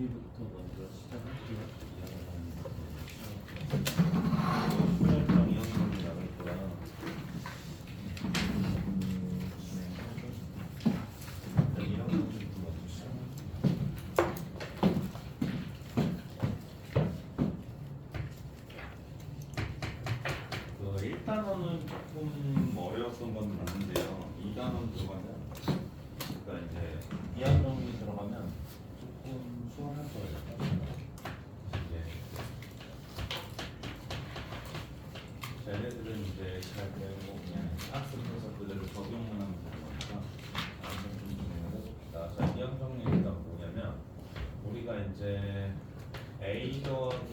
정리부터 먼저 시작할게요. 수혈장 이형성이 나갈 거라 이형성부터 먼저 시작할게요. 그 1단원은 조금 어려웠던 건 맞는데요. 2단원 들어가면 그러니까 이제 이항정리 들어가면 조금 수월할 거예요. 이제 쟤네들은 이제 잘 배우고 그냥 학습해서 그대로 적용만 하면 되는 거니까 한번 좀 진행을 해봅시다. 자, 이항정리가 뭐냐면 우리가 이제 A 더하기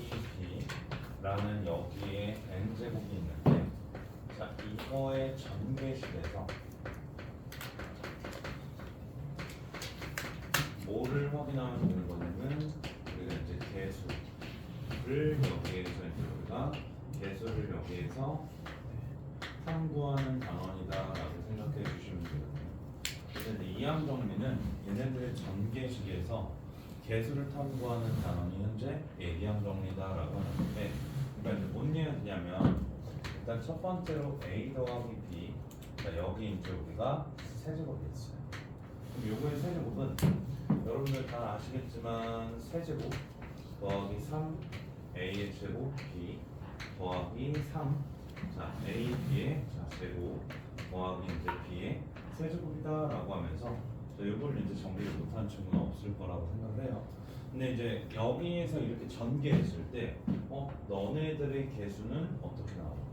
B라는 여기에 n제곱이 있는데 자, 이거의 전개식에서 뭐를 확인하면 되는 거냐면 우리가 이제 개수를 여기에서 이제 우리가 개수를 여기에서 탐구하는 단원이다라고 생각해 주시면 되거든요. 그래서 이제 이항 정리는 얘네들의 전개식에서 개수를 탐구하는 단원이 현재 이항 정리다라고 하는 건데, 그러니까 이제 뭔 얘기냐면 일단 첫 번째로 a 더하기 b, 그러니까 여기 이제 우리가 세제곱이 있어요. 그럼 요거의 세제곱은 여러분들 다 아시겠지만 세제곱 더하기 3 a의 제곱 b 더하기 3 자 a b의 제곱 더하기 이제 b의 세제곱이다라고 하면서 이걸 이제 정리를 못한 친구는 없을 거라고 생각을 해요. 근데 이제 여기에서 이렇게 전개했을 때 너네들의 개수는 어떻게 나오고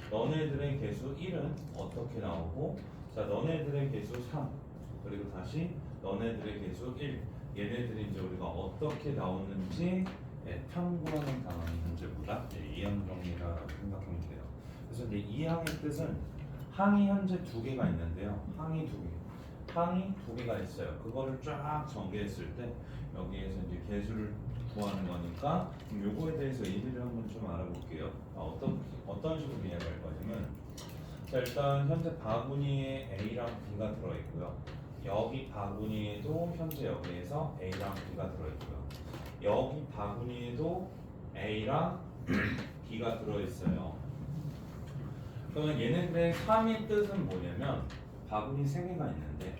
너네들의 개수 1은 어떻게 나오고 자 너네들의 개수 3 그리고 다시 너네들의 개수 1 얘네들이 이제 우리가 어떻게 나오는지 탐구하는 단원이 현재 뭐다? 이항 정리라고 생각하면 돼요. 그래서 이제 이항의 뜻은 항이 현재 두 개가 있는데요. 항이 두 개가 있어요. 그거를 쫙 전개했을 때 여기에서 이제 개수를 구하는 거니까 그럼 요거에 대해서 의미를 한번 좀 알아볼게요. 어떤 식으로 이해할 거냐면 자 일단 현재 바구니에 A랑 B가 들어있고요. 여기 바구니에도 현재 여기에서 A랑 B가 들어있고요. 여기 바구니에도 A랑 B가 들어있어요. 그러면 얘네들의 3의 뜻은 뭐냐면 바구니 3개가 있는데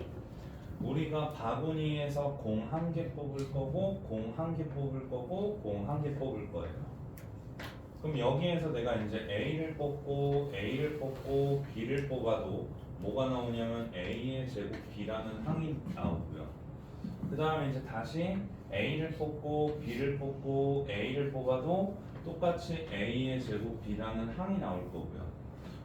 우리가 바구니에서 공 1개 뽑을 거고 공 1개 뽑을 거고 공 1개 뽑을 거예요. 그럼 여기에서 내가 이제 A를 뽑고 B를 뽑아도 뭐가 나오냐면 A의 제곱 B라는 항이 나오고요. 그 다음에 이제 다시 A를 뽑고 B를 뽑고 A를 뽑아도 똑같이 A의 제곱 B라는 항이 나올 거고요.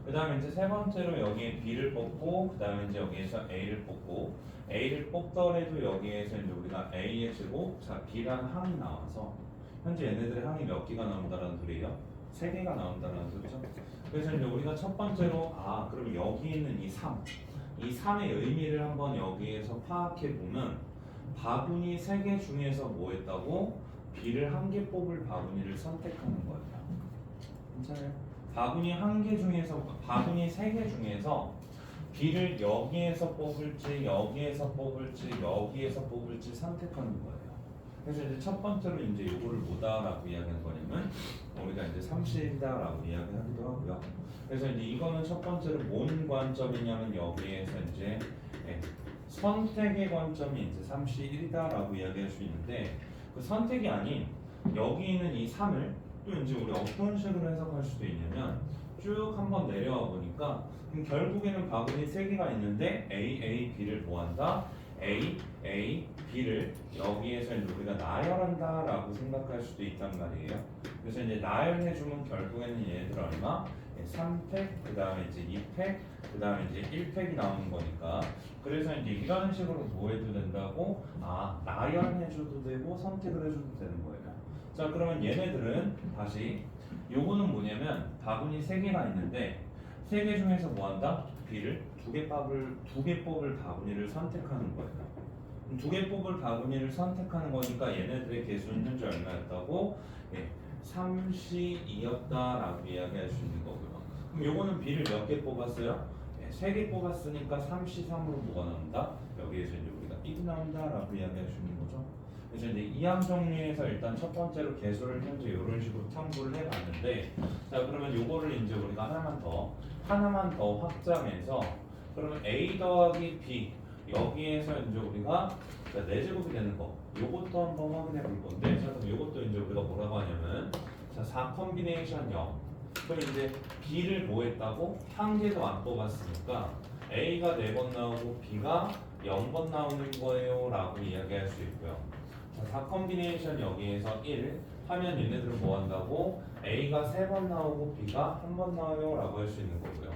그 다음에 이제 세 번째로 여기에 B를 뽑고 그 다음에 이제 여기에서 A를 뽑고 A를 뽑더라도 여기에서 이제 우리가 A의 제곱 자 B라는 항이 나와서 현재 얘네들의 항이 몇 개가 나온다는 소리예요? 3개가 나온다는 소리죠. 그래서 이제 우리가 첫 번째로 그럼 여기 있는 이 3의 의미를 한번 여기에서 파악해 보면 바구니 3개 중에서 뭐 했다고? B를 1개 뽑을 바구니를 선택하는 거예요. 괜찮아요? 바구니 3개 중에서 B를 여기에서 뽑을지 여기에서 뽑을지 선택하는 거예요. 그래서 이제 첫 번째로 이제 요거를 뭐다라고 이야기하는 거냐면 우리가 이제 30이다라고 이야기하기도 하고요. 그래서 이제 이거는 첫 번째로 뭔 관점이냐면 여기에서 이제 선택의 관점이 이제 31이다라고 이야기할 수 있는데 그 선택이 아닌 여기 있는 이 3을 또 이제 우리 어떤 식으로 해석할 수도 있냐면 쭉 한번 내려와 보니까 결국에는 바구니 3개가 있는데 A, B를 뭐한다? A, B를 여기에서 이제 우리가 나열한다라고 생각할 수도 있단 말이에요. 그래서 이제 나열해주면 결국에는 얘네들 얼마? 3팩, 그 다음에 이제 2팩, 그 다음에 이제 1팩이 나오는 거니까 그래서 이제 이런 식으로 뭐 해도 된다고? 나열해줘도 되고 선택을 해줘도 되는 거예요. 자 그러면 얘네들은 다시 요거는 뭐냐면 바구니 3개가 있는데 3개 중에서 뭐한다? B를 2개 뽑을 바구니를 선택하는 거예요. 2개 뽑을 바구니를 선택하는 거니까 얘네들의 개수는 현재 얼마였다고? 32였다라고 이야기할 수 있는 거고요. 그럼 요거는 B를 몇 개 뽑았어요? 3개 뽑았으니까 33으로 뭐가 나온다? 여기에서 이제 우리가 1이 나온다라고 이야기할 수 있는 거죠. 그래서 이제 이항 정리해서 일단 첫 번째로 개수를 현재 이런 식으로 탐구를 해봤는데, 자 그러면 요거를 이제 우리가 하나만 더 확장해서 그러면 a 더하기 b 여기에서 이제 우리가 자, 4제곱이 되는 거 요것도 한번 확인해 볼 건데, 자 그럼 요것도 이제 우리가 뭐라고 하냐면 자 4 컴비네이션 0. 그럼 이제 b를 뭐 했다고? 한 개도 안 뽑았으니까 a가 4번 나오고 b가 0번 나오는 거예요 라고 이야기할 수 있고요. 자, 4 컴비네이션 여기에서 1 하면 얘네들은 뭐 한다고? a가 3번 나오고 b가 1번 나와요 라고 할 수 있는 거고요.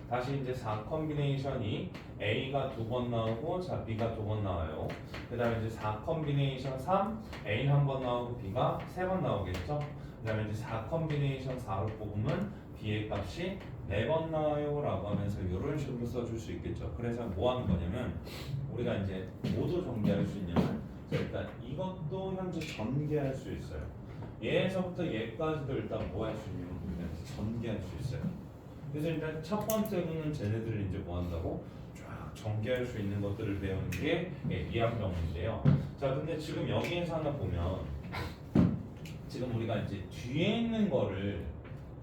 다시 이제 4 컴비네이션이 a가 2번 나오고 자 b가 2번 나와요. 그 다음에 이제 4 컴비네이션 3 a는 1번 나오고 b가 3번 나오겠죠. 그 다음에 이제 4 컴비네이션 4로 뽑으면 b의 값이 4번 나와요 라고 하면서 이런 식으로 써줄 수 있겠죠. 그래서 뭐 하는 거냐면 우리가 이제 모두 전개할 수 있냐면 자, 일단 이것도 현재 전개할 수 있어요. 얘에서부터 얘까지도 일단 뭐 할 수 있냐면 우리가 이제 전개할 수 있어요. 그래서 일단 첫 번째로는 쟤네들을 이제 뭐 한다고? 쫙 전개할 수 있는 것들을 배우는 게 이항정리인데요. 자 근데 지금 여기에서 하나 보면 지금 우리가 이제 뒤에 있는 거를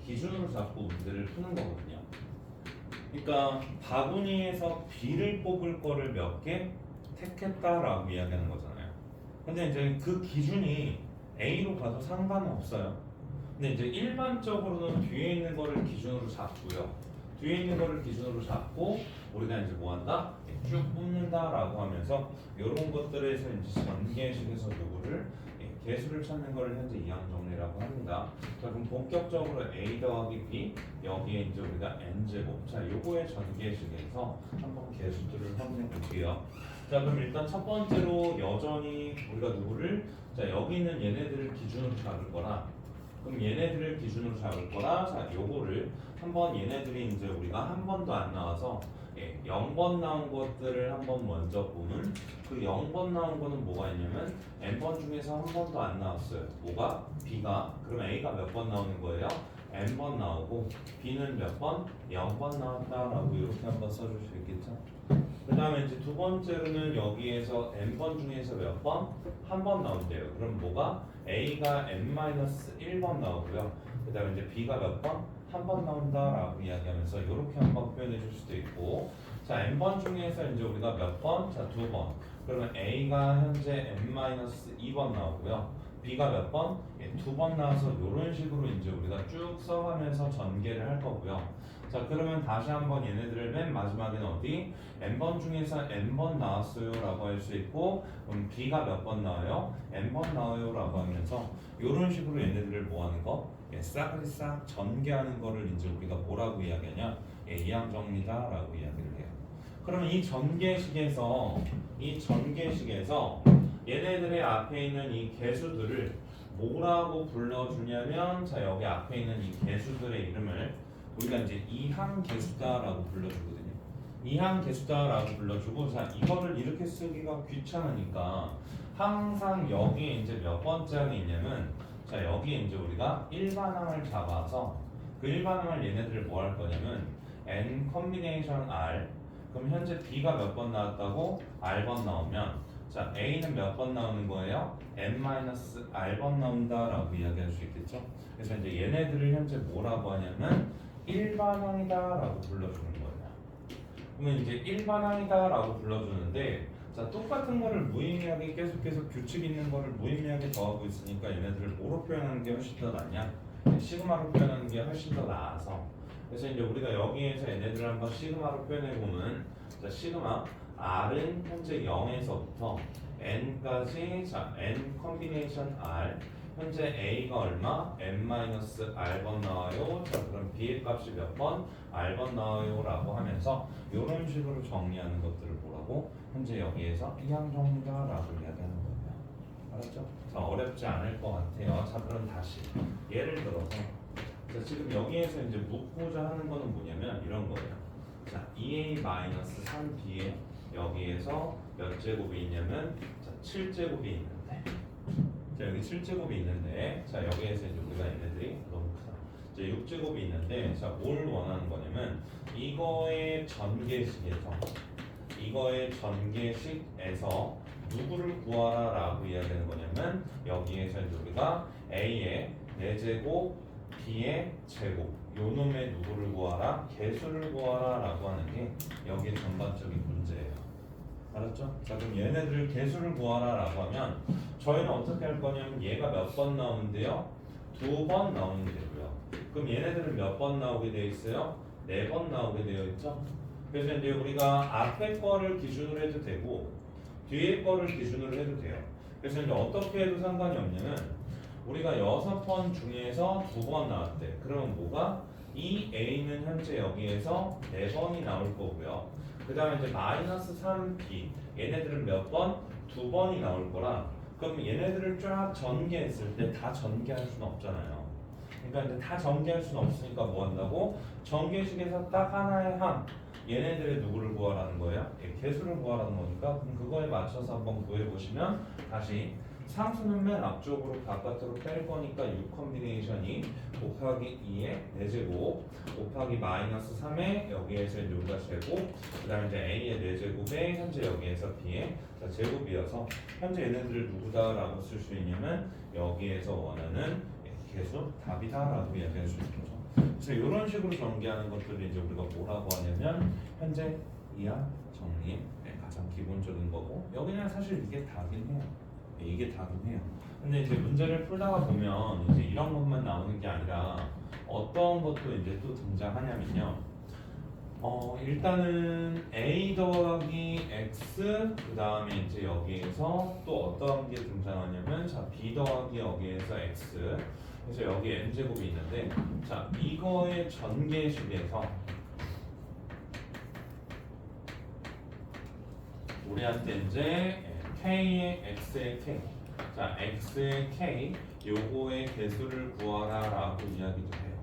기준으로 잡고 문제를 푸는 거거든요. 그러니까 바구니에서 B를 뽑을 거를 몇 개 택했다라고 이야기하는 거잖아요. 근데 이제 그 기준이 A로 가도 상관은 없어요. 근데 이제 일반적으로는 뒤에 있는 거를 기준으로 잡고요. 뒤에 있는 거를 기준으로 잡고 우리가 이제 뭐 한다? 쭉 뽑는다라고 하면서 이런 것들에서 이제 전개식에서 누구를 개수를 찾는 걸 현재 이항정리라고 합니다. 자 그럼 본격적으로 a 더하기 b 여기에 이제 우리가 n제곱 자 요거의 전개식에서 한번 개수들을 확인해 볼게요. 자 그럼 일단 첫 번째로 여전히 우리가 누구를 자 여기 있는 얘네들을 기준으로 잡을 거라 그럼 얘네들을 기준으로 잡을 거라 자 요거를 한번 얘네들이 이제 우리가 한 번도 안 나와서 0번 나온 것들을 한번 먼저 보면 그 0번 나온 거는 뭐가 있냐면 n번 중에서 한 번도 안 나왔어요. 뭐가? b가 그럼 a가 몇 번 나오는 거예요? n번 나오고 b는 몇 번? 0번 나왔다라고 이렇게 한번 써줄 수 있겠죠. 그 다음에 이제 두 번째로는 여기에서 n번 중에서 몇 번? 한 번 나온대요. 그럼 뭐가? a가 n-1번 나오고요. 그 다음에 이제 b가 몇 번? 한 번 나온다라고 이야기하면서 이렇게 한번 표현해 줄 수도 있고 자 n번 중에서 이제 우리가 몇 번? 자 2번 그러면 a가 현재 n-2번 나오고요. b가 몇 번? 2번 나와서 이런 식으로 이제 우리가 쭉 써가면서 전개를 할 거고요. 자 그러면 다시 한번 얘네들을 맨 마지막에는 어디? n번 중에서 n번 나왔어요 라고 할 수 있고 그럼 b가 몇 번 나와요? n번 나와요 라고 하면서 이런 식으로 얘네들을 뭐 하는 거? 싹을 싹 전개하는 거를 이제 우리가 뭐라고 이야기하냐? 이항정리다 라고 이야기를 해요. 그러면 이 전개식에서 얘네들의 앞에 있는 이 개수들을 뭐라고 불러주냐면 자 여기 앞에 있는 이 개수들의 이름을 우리가 이제 이항개수다라고 불러주거든요. 이항개수다라고 불러주고 자 이거를 이렇게 쓰기가 귀찮으니까 항상 여기에 이제 몇 번째 항이 있냐면 자 여기에 이제 우리가 일반항을 잡아서 그 일반항을 얘네들을 뭐 할 거냐면 n 컴비네이션 r 그럼 현재 b가 몇 번 나왔다고? r번 나오면 자 a는 몇 번 나오는 거예요? n-r번 나온다라고 이야기할 수 있겠죠. 그래서 이제 얘네들을 현재 뭐라고 하냐면 일반항이다라고 불러주는 거예요. 그러면 이제 일반항이다라고 불러주는데 자 똑같은 거를 무의미하게 계속 규칙 있는 거를 무의미하게 더하고 있으니까 얘네들을 뭐로 표현하는 게 훨씬 더 낫냐? 시그마로 표현하는 게 훨씬 더 나아서 그래서 이제 우리가 여기에서 얘네들을 한번 시그마로 표현해 보면 자 시그마 r은 현재 0에서부터 n까지 자 n 컴비네이션 r 현재 a가 얼마? n-r번 나와요. 자 그럼 b의 값이 몇 번? r번 나와요 라고 하면서 이런 식으로 정리하는 것들을 뭐라고? 현재 여기에서 이항정리다라고 이야기하는 거예요. 알았죠? 자 어렵지 않을 것 같아요. 자 그럼 다시 예를 들어서 자 지금 여기에서 이제 묻고자 하는 거는 뭐냐면 이런 거예요. 자 2a-3b에 여기에서 몇 제곱이 있냐면 자 7제곱이 있는데 자 여기 7제곱이 있는데 자 여기에서 이제 우리가 얘네들이 너무 크다. 자 6제곱이 있는데 자 뭘 원하는 거냐면 이거의 전개식에서 누구를 구하라 라고 이야기하는 거냐면 여기에서 이제 우리가 A의 4제곱 B의 제곱 요 놈의 누구를 구하라? 개수를 구하라 라고 하는 게 여기에 전반적인 문제예요. 알았죠? 자 그럼 얘네들을 개수를 구하라 라고 하면 저희는 어떻게 할 거냐면 얘가 몇 번 나오는데요? 2번 나오는 게 되고요. 그럼 얘네들은 몇 번 나오게 되어 있어요? 4번 나오게 되어 있죠? 그래서 이제 우리가 앞에 거를 기준으로 해도 되고 뒤에 거를 기준으로 해도 돼요. 그래서 이제 어떻게 해도 상관이 없냐면 우리가 6번 중에서 2번 나왔대. 그러면 뭐가? 이 A는 현재 여기에서 4번이 나올 거고요. 그 다음에 이제 마이너스 3B 얘네들은 몇 번? 2번이 나올 거라. 그럼 얘네들을 쫙 전개했을 때 다 전개할 수는 없잖아요. 그러니까 이제 다 전개할 수는 없으니까 뭐 한다고? 전개식에서 딱 하나의 항 얘네들의 누구를 구하라는 거예요? 개수를 구하라는 거니까 그럼 그거에 맞춰서 한번 구해보시면 다시 상수는 맨 앞쪽으로 바깥으로 뺄 거니까 6 컴비네이션이 곱하기 2의 4제곱 곱하기 마이너스 3의 여기에서 이제 우리가 제곱 그 다음에 이제 A의 4제곱에 현재 여기에서 B의 제곱이어서 현재 얘네들을 누구다라고 쓸 수 있냐면 여기에서 원하는 개수 답이다라고 이야기할 수 있죠. 그래서 이런 식으로 전개하는 것들을 이제 우리가 뭐라고 하냐면 현재 이하 정리의 가장 기본적인 거고 여기는 사실 이게 다긴 해요. 이게 다긴 해요. 근데 이제 문제를 풀다가 보면 이제 이런 것만 나오는 게 아니라 어떤 것도 이제 또 등장하냐면요. 일단은 A 더하기 X 그 다음에 이제 여기에서 또 어떤 게 등장하냐면 자 B 더하기 여기에서 X 그래서 여기 n제곱이 있는데 자 이거의 전개식에서 우리한테 이제 k의 x의 k 자 x의 k 요거의 개수를 구하라 라고 이야기도 해요.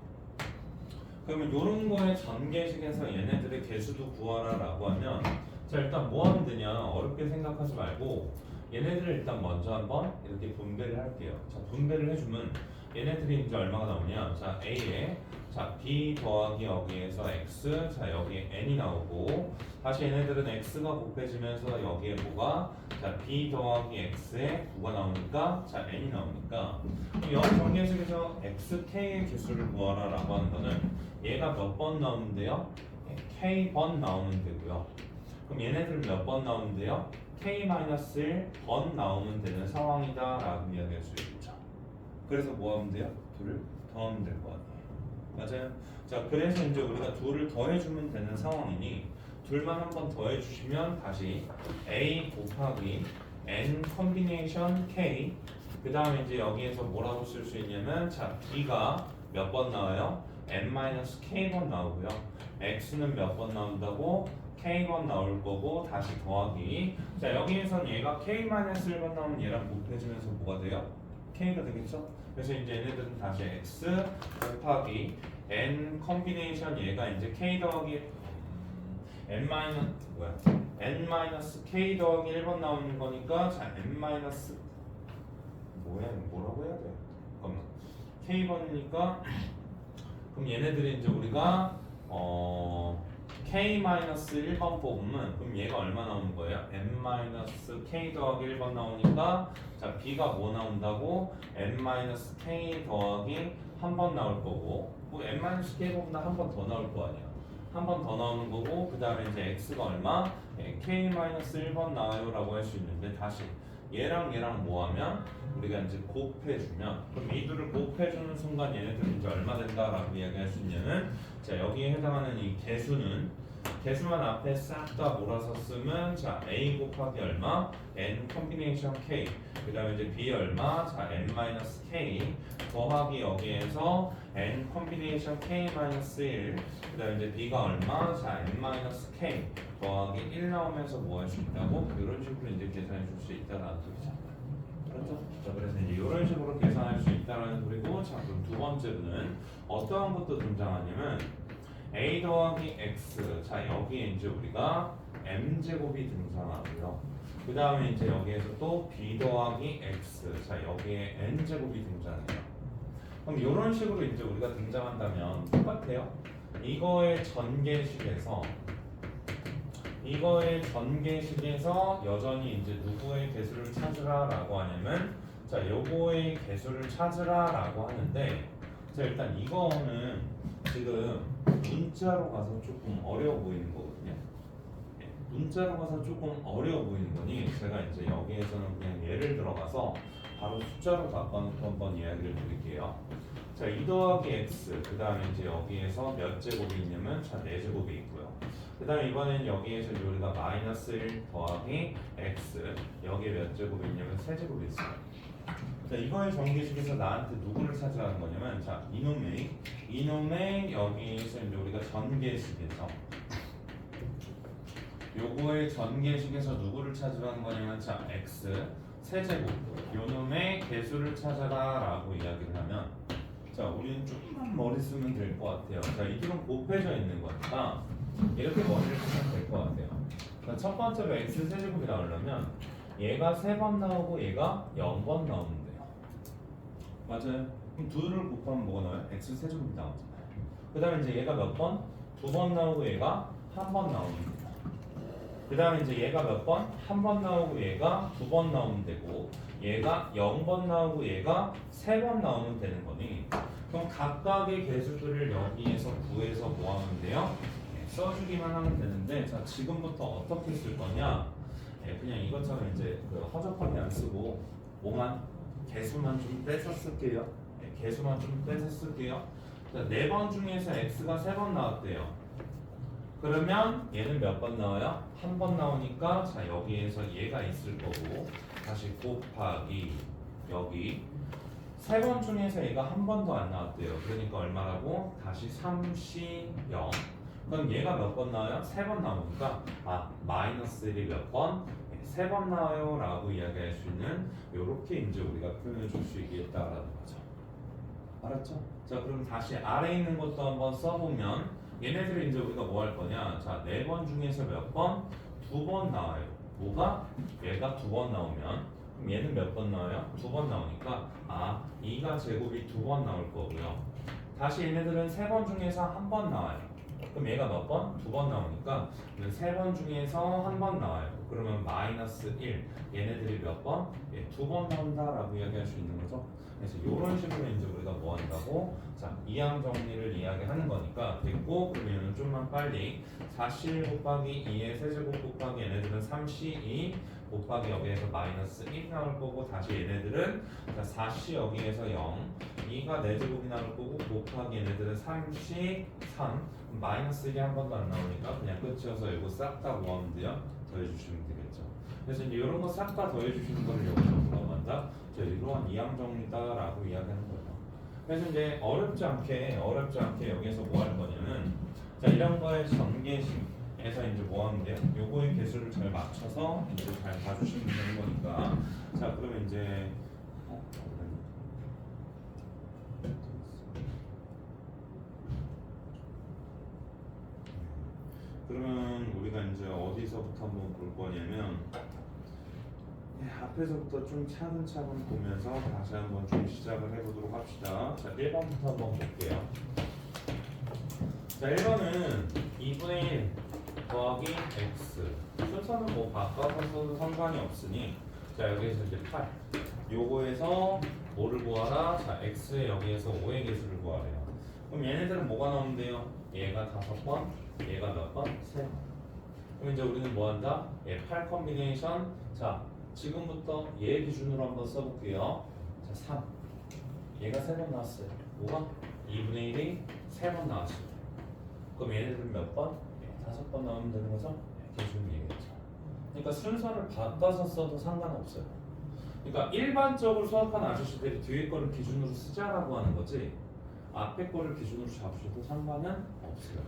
그러면 요런 거의 전개식에서 얘네들의 개수도 구하라 라고 하면 자 일단 뭐 하면 되냐 어렵게 생각하지 말고 얘네들을 일단 먼저 한번 이렇게 분배를 할게요. 자 분배를 해주면 얘네들이 이제 얼마가 나오냐 자 A에 자 B 더하기 여기에서 X 자 여기에 N이 나오고 다시 얘네들은 X가 곱해지면서 여기에 뭐가 자 B 더하기 X에 9가 나오니까 자 N이 나오니까 여기 전개식에서 XK의 개수를 구하라 라고 하는 거는 얘가 몇 번 나오는데요 K번 나오면 되고요. 그럼 얘네들은 몇 번 나오는데요 K-1번 나오면 되는 상황이다 라고 이야기할 수 있죠. 그래서 뭐 하면 돼요? 둘을 더하면 될 거 아니에요. 맞아요? 자, 그래서 이제 우리가 둘을 더해주면 되는 상황이니 둘만 한 번 더해주시면 다시 A 곱하기 N 컴비네이션 K 그 다음에 이제 여기에서 뭐라고 쓸 수 있냐면 자, B가 몇 번 나와요? N-K번 나오고요. X는 몇 번 나온다고? K번 나올 거고 다시 더하기 자, 여기에선 얘가 K-1번 나오면 얘랑 곱해지면서 뭐가 돼요? K가 되겠죠? 그래서 이제 얘네들은 다시 X 곱하기 N 컴비네이션 얘가 이제 K 더하기 N 마이너스 뭐야? N 마이너스 K 더하기 1번 나오는 거니까 자 N 마이너스 뭐야? 뭐라고 해야 돼? 잠깐만 K번이니까 그럼 얘네들이 이제 우리가 K-1번 뽑으면 그럼 얘가 얼마 나오는 거예요? N-K 더하기 1번 나오니까 자 B가 뭐 나온다고? N-K 더하기 한 번 나올 거고 뭐 N-K보다 한 번 더 나올 거 아니야. 한 번 더 나오는 거고 그 다음에 이제 X가 얼마? K-1번 나와요 라고 할 수 있는데 다시 얘랑 얘랑 뭐 하면 우리가 이제 곱해주면 그럼 이 둘을 곱해주는 순간 얘네들은 이제 얼마 된다라고 이야기할 수 있냐면 자 여기에 해당하는 이 개수만 앞에 싹 다 몰아서 쓰면 자 A 곱하기 얼마? N 컴비네이션 K 그 다음에 이제 B 얼마? 자 N-K 더하기 여기에서 N 컴비네이션 K-1 그 다음에 이제 B가 얼마? 자 N-K 더하기 1 나오면서 뭐 할 수 있다고? 이런 식으로 이제 계산해 줄 수 있다라는 소리죠. 그렇죠? 자 그래서 이제 이런 식으로 계산할 수 있다라는 소리고 자 그럼 두 번째로는 어떠한 것도 등장하냐면 A 더하기 X 자 여기에 이제 우리가 M제곱이 등장하고요. 그 다음에 이제 여기에서 또 B 더하기 X 자 여기에 N제곱이 등장해요. 그럼 이런 식으로 이제 우리가 등장한다면 똑같아요. 이거의 전개식에서 이거의 전개식에서 여전히 이제 누구의 개수를 찾으라라고 하냐면 자 요거의 개수를 찾으라라고 하는데 자 일단 이거는 지금 문자로 가서 조금 어려워 보이는 거거든요. 문자로 가서 조금 어려워 보이는 거니 제가 이제 여기에서는 그냥 예를 들어가서 바로 숫자로 바꿔놓고 한번 이야기를 드릴게요. 자, 2 더하기 x 그 다음에 이제 여기에서 몇 제곱이 있냐면 자 4제곱이 있고요. 그 다음에 이번엔 여기에서 우리가 마이너스 1 더하기 x 여기에 몇 제곱이 있냐면 3제곱이 있어요. 자 이거의 전개식에서 나한테 누구를 찾으라는 거냐면 자 이놈의 여기에서 이제 우리가 전개식에서 요거의 전개식에서 누구를 찾으라는 거냐면 자 x 세제곱 요놈의 개수를 찾아라 라고 이야기를 하면 자 우리는 조금만 머리 쓰면 될 것 같아요. 자 이들은 곱해져 있는 거니까 이렇게 머리를 쓰면 될 것 같아요. 자, 첫 번째로 x 세제곱이 나오려면 얘가 3번 나오고 얘가 0번 나오면 돼요. 맞아요. 그럼 둘을 곱하면 뭐가 나와요? x 세제곱이 나오잖아요. 그 다음에 이제 얘가 몇 번? 2번 나오고 얘가 1번 나오면 돼요. 그 다음에 이제 얘가 몇 번? 1번 나오고 얘가 2번 나오면 되고 얘가 0번 나오고 얘가 3번 나오면 되는 거니 그럼 각각의 개수들을 여기에서 구해서 뭐 하면 돼요? 써주기만 하면 되는데 자 지금부터 어떻게 쓸 거냐 그냥 이것처럼 이제 그 허접하게 안 쓰고 뭐만 개수만 좀 떼서 쓸게요. 개수만 좀 떼서 쓸게요. 자, 4번 중에서 x가 3번 나왔대요. 그러면 얘는 몇 번 나와요? 1번 나오니까 자 여기에서 얘가 있을 거고 다시 곱하기 여기 3번 중에서 얘가 1번도 안 나왔대요. 그러니까 얼마라고? 다시 3C 0 그럼 얘가 몇 번 나와요? 3번 나오니까 마이너스 1이 몇 번? 3번 나와요 라고 이야기할 수 있는 요렇게 이제 우리가 표현해 줄 수 있겠다라는 거죠. 알았죠? 자 그럼 다시 아래에 있는 것도 한번 써보면 얘네들이 이제 우리가 뭐 할 거냐? 자, 4번 중에서 몇 번? 2번 나와요. 뭐가? 얘가 2번 나오면 그럼 얘는 몇 번 나와요? 2번 나오니까 2가 제곱이 2번 나올 거고요. 다시 얘네들은 3번 중에서 1번 나와요. 그럼 얘가 몇 번? 2번 나오니까 3번 중에서 1번 나와요. 그러면 마이너스 1 얘네들이 몇 번? 2번 나온다라고 이야기할 수 있는 거죠. 그래서 이런 식으로 이제 우리가 뭐 한다고? 자, 이항 정리를 이야기하는 거니까 됐고 그러면 좀만 빨리 4C1 곱하기 2의 세제곱 곱하기 얘네들은 3C2 곱하기 여기에서 마이너스 1이 나올 거고 다시 얘네들은 자 4C 여기에서 0 2가 4제곱이 나올 거고 곱하기 얘네들은 3C 3 마이너스 1이 한 번도 안 나오니까 그냥 끝이어서 이거 싹 다 뭐하면 돼요? 더해주시면 되겠죠. 그래서 이제 이런 거 싹 다 더해주시는 거를 여기서 뭐라고 한다? 이러한 이항 정리다라고 이야기하는 거예요. 그래서 이제 어렵지 않게 여기서 뭐 할 거냐면 자 이런 거의 전개식에서 이제 뭐 하면 돼요? 요거의 개수를 잘 맞춰서 이제 잘 봐주시면 되는 거니까 자 그러면 이제 그러면 우리가 이제 어디서부터 한번 볼 거냐면 앞에서부터 좀 차근차근 보면서 다시 한번 좀 시작을 해보도록 합시다. 자 1번부터 한번 볼게요. 자 1번은 2분의 1 더하기 x 순서는 뭐 바꿔서 상관이 없으니 자 여기에서 이제 8 요거에서 뭐를 구하라? 자 x에 여기에서 5의 개수를 구하래요. 그럼 얘네들은 뭐가 나오는데요? 얘가 5번 얘가 몇 번? 3번. 그럼 이제 우리는 뭐 한다? 8 컴비네이션 자 지금부터 얘 기준으로 한번 써볼게요. 자 3 얘가 3번 나왔어요. 뭐가? 2분의 1이 3번 나왔어요. 그럼 얘네들은 몇 번? 5번 나오면 되는 거죠? 기준 얘기했죠. 그러니까 순서를 바꿔서 써도 상관없어요. 그러니까 일반적으로 수학하는 아저씨들이 뒤에 거를 기준으로 쓰자라고 하는 거지 앞에 거를 기준으로 잡으셔도 상관은 없어요.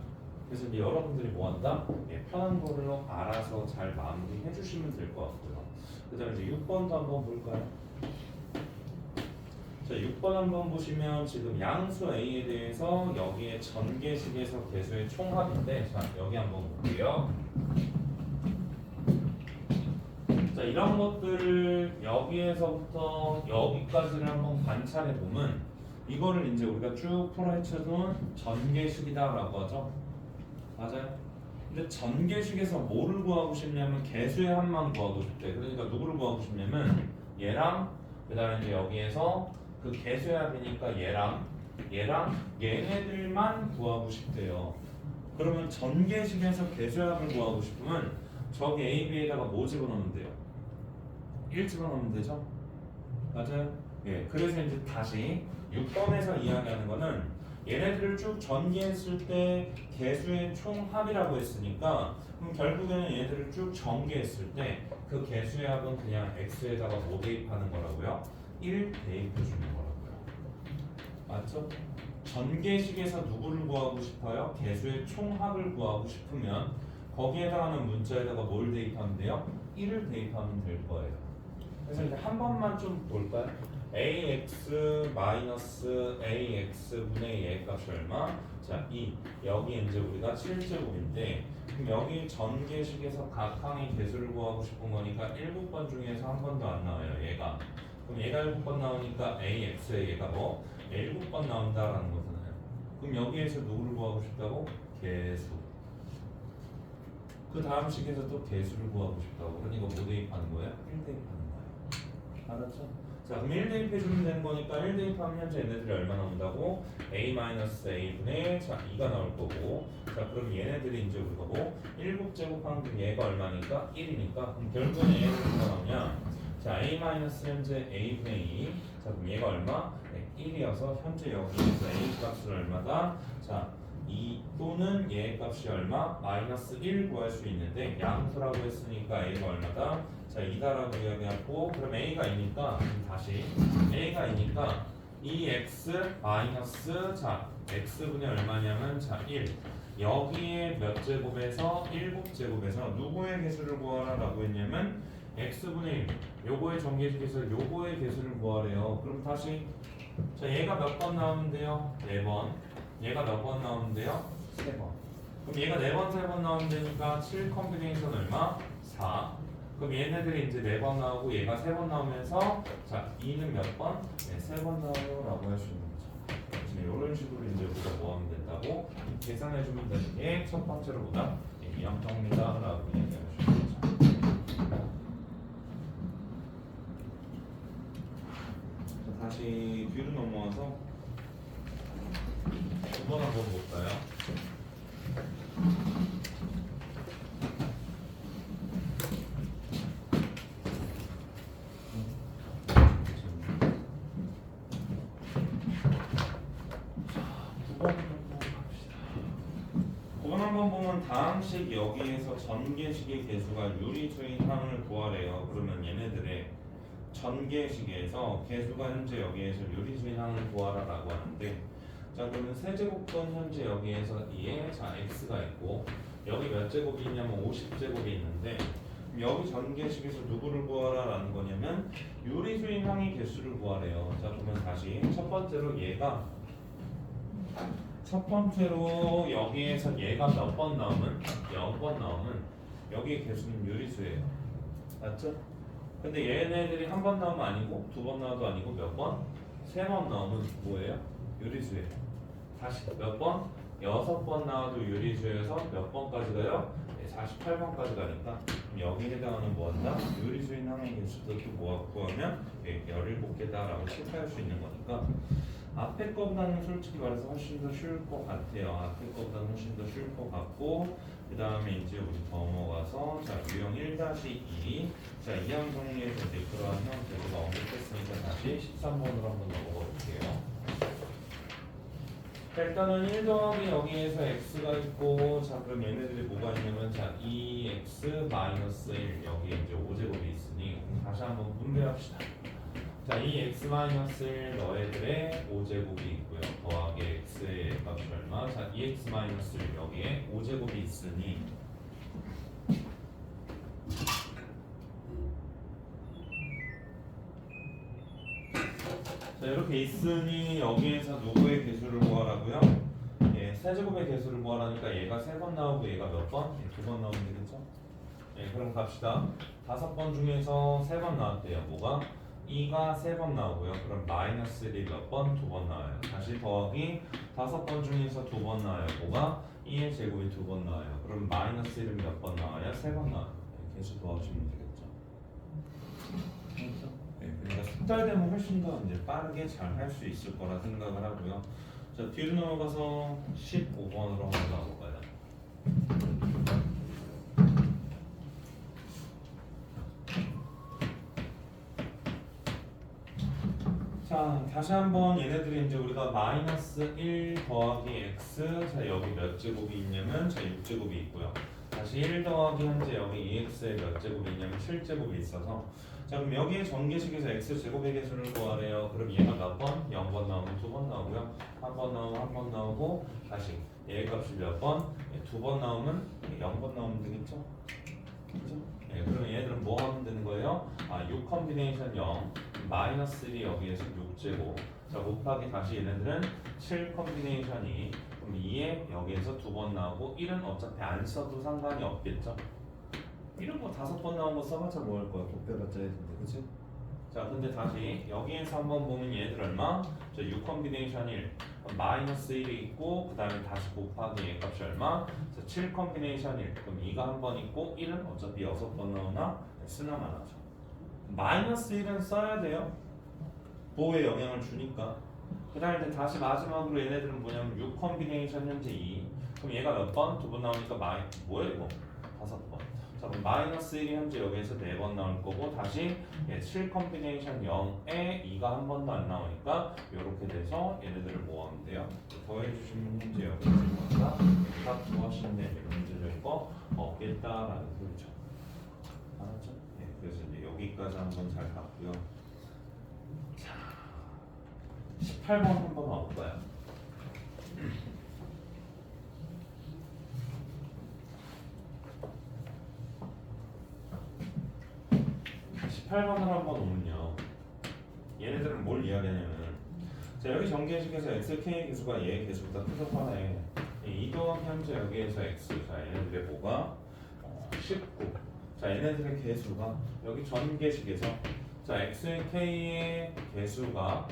그래서 이제 여러분들이 뭐 한다? 편한 거로 알아서 잘 마무리해 주시면 될 것 같고요. 그 다음에 이제 6번도 한번 볼까요? 자, 6번 한번 보시면 지금 양수 A에 대해서 여기에 전개식에서 개수의 총합인데 자, 여기 한번 볼게요. 자, 이런 것들을 여기에서부터 여기까지를 한번 관찰해 보면 이거를 이제 우리가 쭉 풀어 헤쳐놓은 전개식이다라고 하죠. 맞아요? 근데 전개식에서 뭐를 구하고 싶냐면 개수의 합만 구하고 싶대. 그러니까 누구를 구하고 싶냐면 얘랑 그다음에 이제 여기에서 그 개수의 합이니까 얘랑 얘네들만 구하고 싶대요. 그러면 전개식에서 개수의 합을 구하고 싶으면 저기 A, B에다가 뭐 집어넣으면 돼요? 1 집어넣으면 되죠? 맞아요? 예. 그래서 이제 다시 6번에서 이야기하는 거는 얘네들을 쭉 전개했을 때 개수의 총합이라고 했으니까 그럼 결국에는 얘네들을 쭉 전개했을 때 그 개수의 합은 그냥 x에다가 뭐 대입하는 거라고요? 1 대입해 주는 거라고요. 맞죠? 전개식에서 누구를 구하고 싶어요? 개수의 총합을 구하고 싶으면 거기에 해당하는 문자에다가 뭘 대입하면 돼요? 1을 대입하면 될 거예요. 그래서 이제 한 번만 좀 볼까요? ax 마이너스 ax분의 a 값이 얼마? 자, 2. 여기 이제 우리가 7제곱인데 그럼 여기 전개식에서 각 항의 개수를 구하고 싶은 거니까 7번 중에서 한 번도 안 나와요. 얘가. 그럼 얘가 7번 나오니까 ax에 얘가 뭐? 7번 나온다라는 거잖아요. 그럼 여기에서 누구를 구하고 싶다고? 개수. 그 다음 식에서 또 개수를 구하고 싶다고. 그러니까 뭐 대입하는 거예요? 1 대입하는 거예요. 알았죠? 자, 그럼 1 대입해주면 되는 거니까 1 대입하면 현재 얘네들이 얼마 나온다고? a-a분의 자 2가 나올 거고 자 그럼 얘네들이 이제 우리가 뭐 7제곱한 그 얘가 얼마니까? 1이니까 그럼 결국엔 얘가 얼마 나오냐? 자 a 현재 a분의 2 자 그럼 얘가 얼마? 네, 1이어서 현재 여기에서 a 값은 얼마다? 자 2 또는 얘 값이 얼마? 마이너스 1 구할 수 있는데 양수라고 했으니까 a가 얼마다? 자 2다라고 이야기하고 그럼 a가 2니까 다시 a가 2니까 2x 마이너스 자 x분의 얼마냐면 자 1 여기에 몇 제곱에서 7제곱에서 누구의 개수를 구하라 라고 했냐면 x분의 1 요거의 전개식에서 요거의 개수를 구하래요. 그럼 다시 자 얘가 몇 번 나오는데요? 4번 얘가 몇 번 나오는데요? 3번 그럼 얘가 4번 3번 나오면 되니까 7 컴비네이션 얼마? 4 그럼 얘네들이 이제 4번 나오고 얘가 3번 나오면서 자 2는 몇 번? 네 3번 나오라고 할 수 있는 거죠. 이런 식으로 이제 우리가 뭐 하면 된다고 계산해 주면 되는 게 첫 번째로 보다 이형평이다 라고 얘기할 수 있는 거죠. 자, 다시 뒤로 넘어와서 9번 한번 볼까요? 한번 보면 다항식 여기에서 전개식의 개수가 유리수인 항을 구하래요. 그러면 얘네들의 전개식에서 개수가 현재 여기에서 유리수인 항을 구하라 라고 하는데 자 그러면 세제곱은 현재 여기에서 2에 자 x가 있고 여기 몇 제곱이 있냐면 50제곱이 있는데 여기 전개식에서 누구를 구하라 라는 거냐면 유리수인 항의 개수를 구하래요. 자 그러면 다시 첫 번째로 얘가 첫 번째로 여기에서 얘가 몇 번 나오면 0번 나오면 여기의 개수는 유리수예요. 맞죠? 근데 얘네들이 한 번 나오면 아니고 두 번 나와도 아니고 몇 번? 3번 나오면 뭐예요? 유리수예요. 다시 몇 번? 6번 나와도 유리수여서 몇 번까지 가요? 48번까지 가니까 그럼 여기에 해당하는 뭐한다? 유리수인 항의 개수도 구하면 17개다라고 체크할 수 있는 거니까 앞에 거보다는 솔직히 말해서 훨씬 더 쉬울 것 같아요. 앞에 거보다는 훨씬 더 쉬울 것 같고 그 다음에 이제 우리 넘어가서 자 유형 1-2 자 이항 정리해서 이제 그러한 형태로 언급했으니까 다시 13번으로 한번 넘어가 볼게요. 자, 일단은 1 더하기 여기에서 x가 있고 자 그럼 얘네들이 뭐가 있냐면 자 2x 마이너스 1 여기 이제 5제곱이 있으니 다시 한번 분배합시다. 자, 이 x-1 너희들의 5제곱이 있고요. 더하기 x의 값이 얼마? 자, 2x-1 여기에 5제곱이 있으니 자, 이렇게 있으니 여기에서 누구의 개수를 구하라고요? 예, 세제곱의 개수를 구하라니까 얘가 3번 나오고 얘가 몇 번? 2번 나오면 되겠죠? 예, 그럼 갑시다. 5번 중에서 3번 나왔대요. 뭐가? 2가 3번 나오고요. 그럼 마이너스 1이 몇 번? 2번 나와요. 다시 더하기 5번 중에서 2번 나와요. 뭐가? 2의 제곱이 2번 나와요. 그럼 마이너스 1은 몇 번 나와요? 3번 나와요. 계속 도와주면 되겠죠. 네, 그러니까 숙달되면 훨씬 더 이제 빠르게 잘 할 수 있을 거라 생각을 하고요. 자, 뒤로 넘어가서 15번으로 한번 가볼까요? 자, 다시 한번 얘네들이 이제 우리가 마이너스 1 더하기 x, 자 여기 몇 제곱이 있냐면 자 6제곱이 있고요. 다시 1 더하기 현재 여기 2x에 몇 제곱이 있냐면 7제곱이 있어서 자 그럼 여기에 전개식에서 x 제곱의 개수를 구하래요. 그럼 얘가 몇 번? 0번 나오면 2번 나오고요. 한 번 나오면 한 번 나오고 다시 얘 값이 몇 번? 2번 나오면 0번 나오면 되겠죠? 그죠? 예, 그러면 얘들은 뭐 하면 되는 거예요? 아, 6 컨비네이션 0 마이너스 1이 여기에서 6제곱 자 곱하기 다시 얘네들은 7 컨비네이션 2 그럼 2에 여기에서 2번 나오고 1은 어차피 안 써도 상관이 없겠죠? 1은 뭐 5번 나온 거 써봤자 뭐 할 거야? 곱해봤자 했는데 그치? 자 근데 다시 여기에서 한번 보면 얘들 얼마? 자 6 컨비네이션 1 마이너스 1이 있고 그 다음에 다시 곱하기 얘 값이 얼마? 자 7 컨비네이션 1 그럼 2가 한 번 있고 1은 어차피 6번 나오나? 쓰나만 하죠. 마이너스 1은 써야 돼요. 보호에 영향을 주니까. 그 다음에 다시 마지막으로 얘네들은 뭐냐면 6 컨비네이션 현재 2 그럼 얘가 몇 번? 2번 나오니까 뭐야 이거? 5번. 자 그럼 마이너스 1이 현재 여기에서 4번 나올 거고 다시 7 컨비네이션 0에 2가 한 번도 안 나오니까 이렇게 돼서 얘네들을 모으면 돼요. 더해주시면 현재 여기서 뭐다? 다 구하시는데 문제될 거 없겠다라는 소리죠. 알았죠? 네, 그래서 이제 여기까지 한번 잘 봤고요. 자, 18번 한번 와볼까요? 18번으로 한번 오면요. 얘네들은 뭘 이야기하냐면 자 여기 전개식에서 x, k의 개수가 얘의 개수보다 크다고 이동학 현재 여기에서 x 자 얘네들의 뭐가 19. 자 얘네들의 개수가 여기 전개식에서 자 x, k의 개수가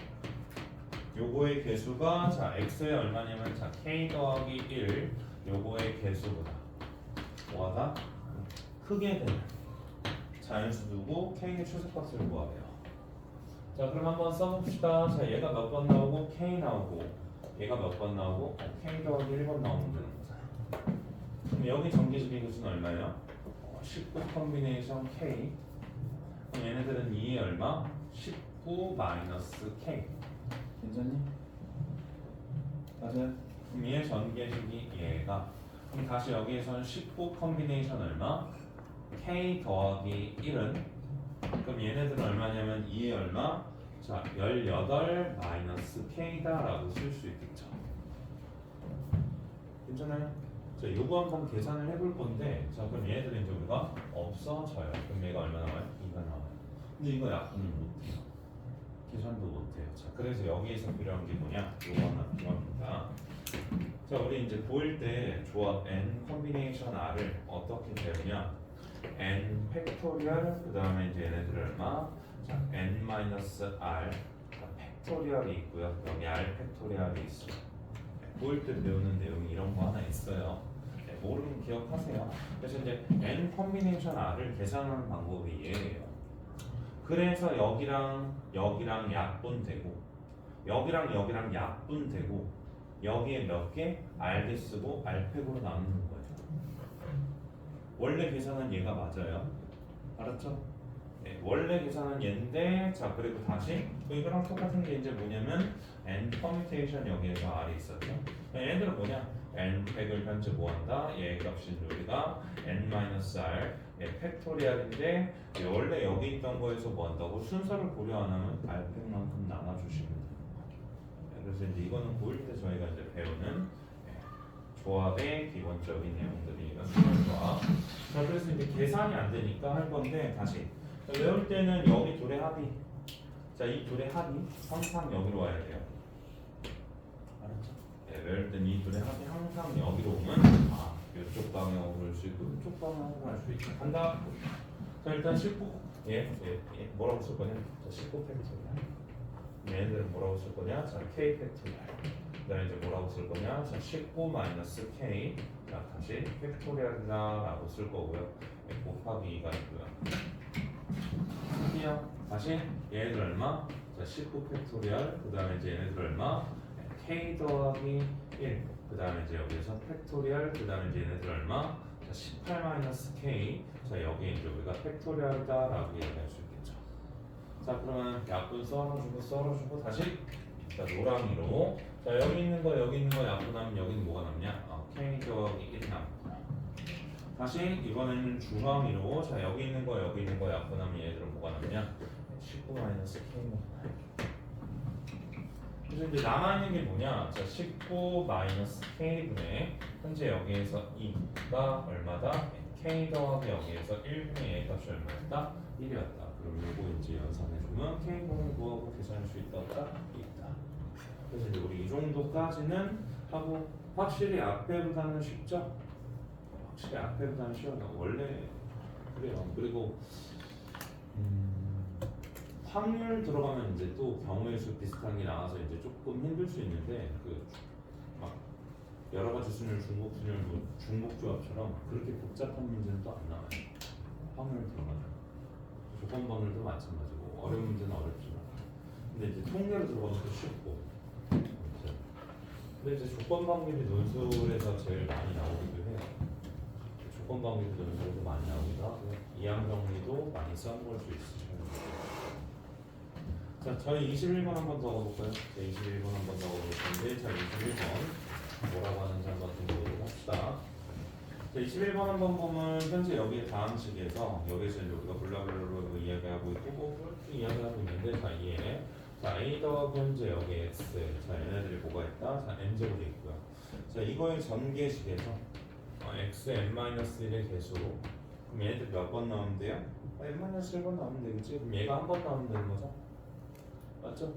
요거의 개수가 자 x의 얼마냐면 자 k 더하기 1 요거의 개수보다 뭐하다? 크게 되는 자연수 두고 k의 최소값을 구하래요. 자 그럼 한번 써봅시다. 자 얘가 몇 번 나오고 k 나오고 얘가 몇 번 나오고 k 더하기 1번 나오면 되는 거잖아. 그럼 여기 전개식의 개수는 얼마예요? 19 컨비네이션 k 그럼 얘네들은 2의 얼마? 19 마이너스 k 괜찮니? 맞아요? 그럼 얘의 전개식이 얘가 그럼 다시 여기에서는 19 컨비네이션 얼마? k 더하기 1은 그럼 얘네들은 얼마냐면 2의 얼마? 자 18 마이너스 k다 라고 쓸 수 있겠죠. 괜찮아요? 자 요거 한번 계산을 해볼 건데 자 그럼 얘네들은 이제 우리가 없어져요. 그럼 얘가 얼마 나와요? 2가 나와요. 근데 이거 약분을 못해요. 계산도 못해요. 자 그래서 여기에서 필요한 게 뭐냐? 요거 하나 필요합니다. 자 우리 이제 보일 때 조합 n 컨비네이션 r을 어떻게 배우냐? n 팩토리얼 그 다음에 이제 얘네들 얼마? 자 n 마이너스 r 팩토리얼이 있고요. 여기 r 팩토리얼이 있어요. 보일 때 배우는 내용이 이런 거 하나 있어요. 네, 모르면 기억하세요. 그래서 이제 n 컨비네이션 r을 계산하는 방법이 얘예요. 그래서 여기랑 여기랑 약분되고 여기랑 여기랑 약분되고 여기에 몇 개? r개 쓰고 r팩으로 나누는 거예요. 원래 계산은 얘가 맞아요. 알았죠? 네, 원래 계산은 얘인데 자 그리고 다시 이거랑 똑같은 게 이제 뭐냐면 n 퍼뮤테이션 여기에서 r이 있었죠. 얘들은 뭐냐? n 팩을 현재 뭐한다? 얘 값인 우리가 n-r 팩토리얼인데 원래 여기 있던 거에서 뭐한다고? 순서를 고려 안 하면 r팩만큼 나눠주시면 돼요. 그래서 이제 이거는 고1 때 저희가 이제 배우는 조합의 기본적인 내용들이에요. 조합. 자, 그래서 이제 계산이 안 되니까 할 건데 다시 자, 외울 때는 여기 둘의 합이 자, 이 둘의 합이 항상 여기로 와야 돼요. 알았죠? 네, 외울 때는 이 둘의 합이 항상 여기로 오면 이쪽 방향으로 올 수 있고 이쪽 방향으로 갈 수 있고 간다. 자, 일단 19 뭐라고 쓸 거냐? 자, 19 팩토리얼. 얘네들은 뭐라고 쓸 거냐? 자, k 팩토리얼. 그다음에 이제 뭐라고 쓸 거냐? 자, 19 마이너스 k. 자, 다시 팩토리얼이라고 쓸 거고요. 곱하기 2가 있고요. 할게요. 다시 얘네들 얼마? 자, 19 팩토리얼. 그다음에 이제 얘네들 얼마? k 더하기 1. 그다음에 이제 여기서 팩토리얼. 그다음에 이제 얘네들 얼마? 자, 18 마이너스 k. 자, 여기 이제 우리가 팩토리얼이다라고 얘기할 수 있겠죠. 자, 그러면 약분 썰어주고 다시 자, 노랑이로. 자, 여기 있는 거 약분하면 여기는 뭐가 남냐? k 더하기 1이 남고요. 다시 이번에는 주황이로. 자, 여기 있는 거 약분하면 얘들은 뭐가 남냐? 19 마이너스 k는. 그래서 이제 남아있는 게 뭐냐? 자, 19 마이너스 k분의 현재 여기에서 2가 얼마다? k 더하기 여기에서 1분의 a 값이 얼마였다? 1이었다. 그럼 요거 이제 연산해주면 k분을 구하고 계산할 수 있다 없다? 있다. 그래서 이제 우리 이 정도까지는 하고 확실히 앞에보다는 쉽죠? 확실히 앞에보다는 쉬워요. 원래 그래요. 그리고 확률 들어가면 이제 또 경우의 수 비슷한 게 나와서 이제 조금 힘들 수 있는데 그 막 여러 가지 순열, 중복순열, 중복조합처럼 그렇게 복잡한 문제는 또 안 나와요. 확률 들어가면 조건 번호도 마찬가지고 어려운 문제는 어렵지만 근데 이제 통계로 들어가면 또 쉽고 근데 이제 조건 방법이 논술에서 제일 많이 나오기도 해요. 조건 방법이 논술에도 많이 나오기도 하고 이항 정리도 많이 써볼 수 있으셔요. 자, 저희 21번 한번 더 가볼까요? 자, 21번 한번 더 가볼 텐데, 자, 21번 뭐라고 하는지 한번 공부를 합시다. 자, 21번 한번 보면 현재 여기에 다음 식에서 여기서 이제 우리가 블라블라블라 이야기하고 있고 이야기하고 있는데, 자, 얘 자, a 더하기 현재 여기 x. 자, 얘네들이 뭐가 있다? 자, n제곱이 있고요. 자, 이거의 전개식에서 x n-1의 개수로 그럼 얘네들 몇 번 나오면 돼요? n-1번 나오면 되겠지? 그럼 얘가 한 번 나오면 되는 거죠? 맞죠?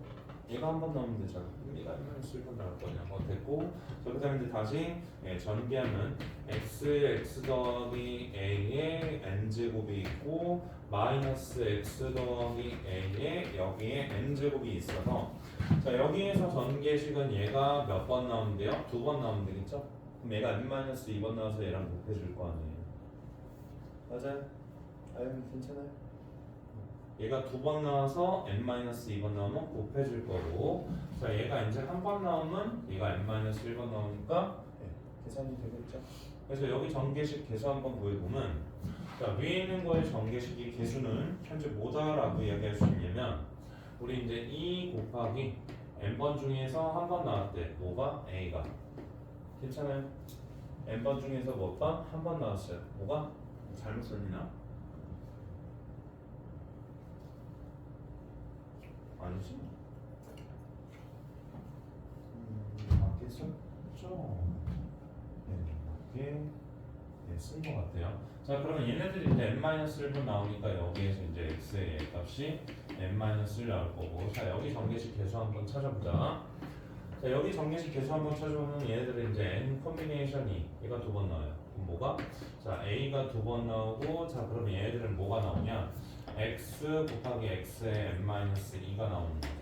얘가 한 번 나오면 되잖아. 얘가 n-1번 나올 거냐? 됐고, 자, 그 다음에 이제 다시 전개하면 x 더하기 a에 n제곱이 있고 마이너스 x 더하기 a에 여기에 n제곱이 있어서 자, 여기에서 전개식은 얘가 몇 번 나오면 돼요? 2번 나오면 되겠죠? 그럼 얘가 n-2번 나와서 얘랑 곱해줄 거 아니에요. 맞아요? 아유, 괜찮아요? 얘가 2번 나와서 n-2번 나오면 곱해줄 거고 자, 얘가 이제 한 번 나오면 얘가 n-1번 나오니까 계산이 되겠죠? 그래서 여기 전개식 개수 한번 구해보면 자, 위에 있는 거의 전개식의 개수는 현재 뭐다라고 이야기할 수 있냐면 우리 이제 2 곱하기 n번 중에서 한 번 나왔대. 뭐가? a가. 괜찮아요? n번 중에서 몇 번? 한 번 나왔어요. 뭐가? 잘못 썼나? 아니지? 맞겠죠? 그렇죠? 네, 맞게 쓴 것 같아요. 자, 그러면 얘네들이 이제 n-1번 나오니까 여기에서 이제 x의 값이 n-1 나올 거고 자, 여기 전개식 개수 한번 찾아보자. 자, 여기 전개식 개수 한번 찾아보면 얘네들은 이제 n 콤비네이션이 얘가 2번 나와요. 그럼 뭐가? 자, a가 2번 나오고 자, 그러면 얘네들은 뭐가 나오냐? x 곱하기 x의 n-2가 나오는 거죠.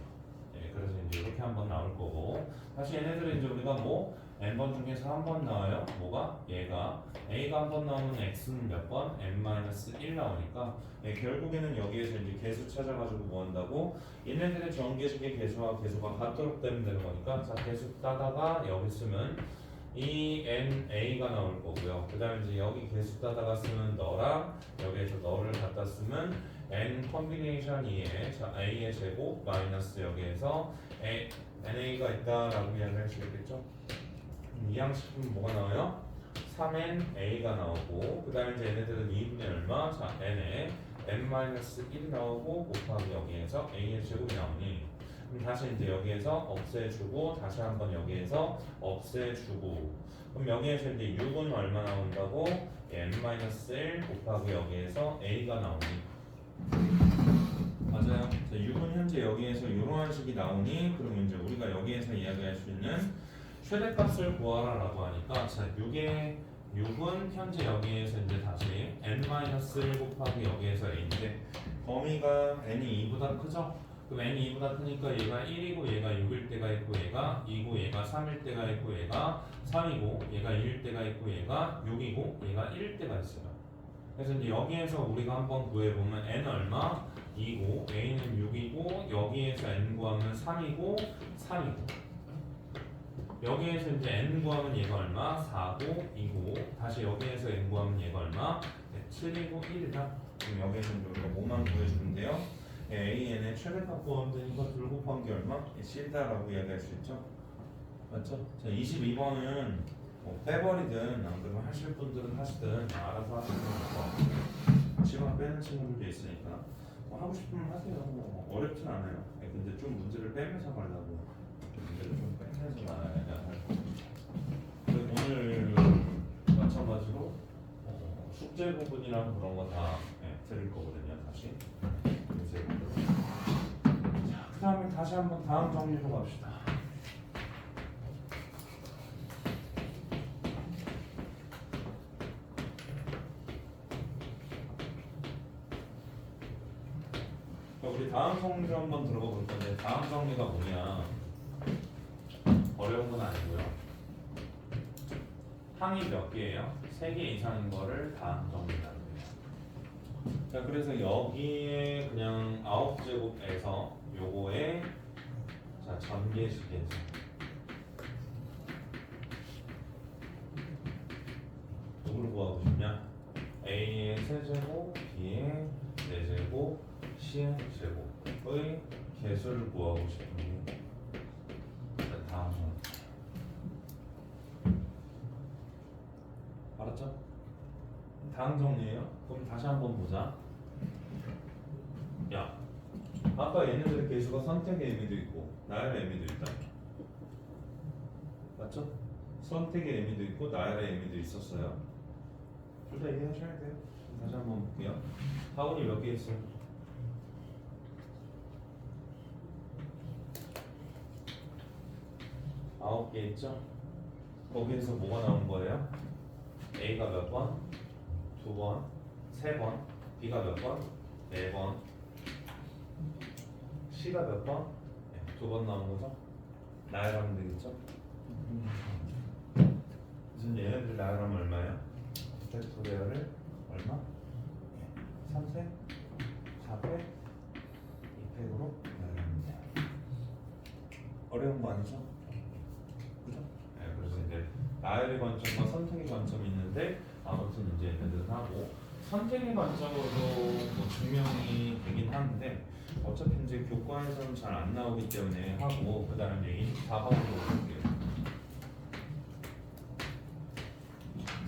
예, 그래서 이제 이렇게 한번 나올 거고 다시 얘네들은 이제 우리가 뭐 n번 중에서 한 번 나와요. 뭐가? 얘가 a가 한 번 나오면 x는 몇 번? n-1 나오니까 예, 결국에는 여기에서 이제 개수 찾아가지고 뭐 한다고? 얘네들의 전개식의 개수와 개수가 같도록 되면 되는 거니까 자, 개수 따다가 여기 쓰면 이 a가 나올 거고요. 그 다음에 이제 여기 개수 따다가 쓰면 너랑 여기에서 너를 갖다 쓰면 n 콤비네이션 2에 자, a의 제곱 마이너스 여기에서 na가 있다라고 이야기할 수 있겠죠? 이 양식은 뭐가 나와요? 3na가 나오고 그 다음에 이제 얘네들은 2분의 얼마? 자, n에 n-1이 나오고 곱하기 여기에서 a의 제곱이 나오니 그럼 다시 이제 여기에서 없애주고 다시 한번 여기에서 없애주고 그럼 여기에서 이제 6은 얼마 나온다고? n-1 곱하기 여기에서 a가 나오니 맞아요. 자, 6은 현재 여기에서 이러한 식이 나오니 그러면 이제 우리가 여기에서 이야기할 수 있는 최대값을 구하라라고 하니까 자, 6의 6은 현재 여기에서 이제 다시 n-1 곱하기 여기에서 a인데 범위가 n이 2보다 크죠? 그럼 n이 2보다 크니까 얘가 1이고 얘가 6일 때가 있고 얘가 2고 얘가 3일 때가 있고 얘가 3이고 얘가 2일 때가 있고 얘가 6이고 얘가 1일 때가 있어요. 그래서 이제 여기에서 우리가 한번 구해보면 n 얼마? 2고 a는 6이고 여기에서 n 구하면 3이고 3이고 여기에서 이제 n 구하면 얘가 얼마? 4고 2고 다시 여기에서 n 구하면 얘가 얼마? 7이고 1이다. 그럼 여기에서는 우리가 뭐만 구해주면 돼요? AN의 최대값 구하면 되니까 둘 곱한 게 얼마? C다라고 이야기할 수 있죠. 맞죠? 자, 22번은 뭐 빼버리든 안 그러면 하실 분들은 하시든 알아서 하시면 되고 지금 빼는 친구들도 있으니까 뭐 하고 싶으면 하세요. 뭐 어렵진 않아요. 근데 좀 문제를 빼면서 가려고 문제를 좀 빼면서 가야 할 거고. 오늘 마찬가지로 숙제 부분이랑 그런 거 다 드릴 거거든요. 다시 문제 부분. 자, 그 다음에 다시 한번 다음 정리로 갑시다. 우리 다음 정리를 한번 들어가 볼 건데 다음 정리가 뭐냐? 어려운 건 아니고요. 항이 몇 개예요? 3개 이상인 거를 다음 정리라는 거예요. 자, 그래서 여기에 그냥 9제곱에서 요거에 자 전개식에서 누구를 구하고 싶냐? A의 세제곱, B의 4제곱, C의 제곱의 개수를 구하고 싶은 게 다음 정 알았죠? 다음 정리예요. 그럼 다시 한번 보자. 야, 아까 얘네들의 개수가 선택의 의미도 있고 나열의 의미도 있다. 맞죠? 선택의 의미도 있고 나열의 의미도 있었어요. 둘 다 이해하셔야 돼요. 다시 한번 볼게요. 하원이 몇 개 있어요? 9개 있죠? 거기에서 뭐가 나온 거예요? A가 몇 번? 2번, 3번. B가 몇 번? 4번. C가 몇 번? 2번 나온 거죠? 나열하면 되겠죠? 무슨 얘네들 나열하면 얼마예요? 팩토리얼을 얼마? 3팩? 4팩? 2팩으로 나열하면 돼요. 어려운 거 아니죠? 그죠? 네, 그래서 이제 나열의 관점과 선택의 관점이 있는데 아무튼 이제 얘네들은 하고 선택의 관점으로도 뭐 증명이 되긴 하는데 어차피 이제 교과에서는 잘 안 나오기 때문에 하고 그 다음에 이제 24번으로 볼게요.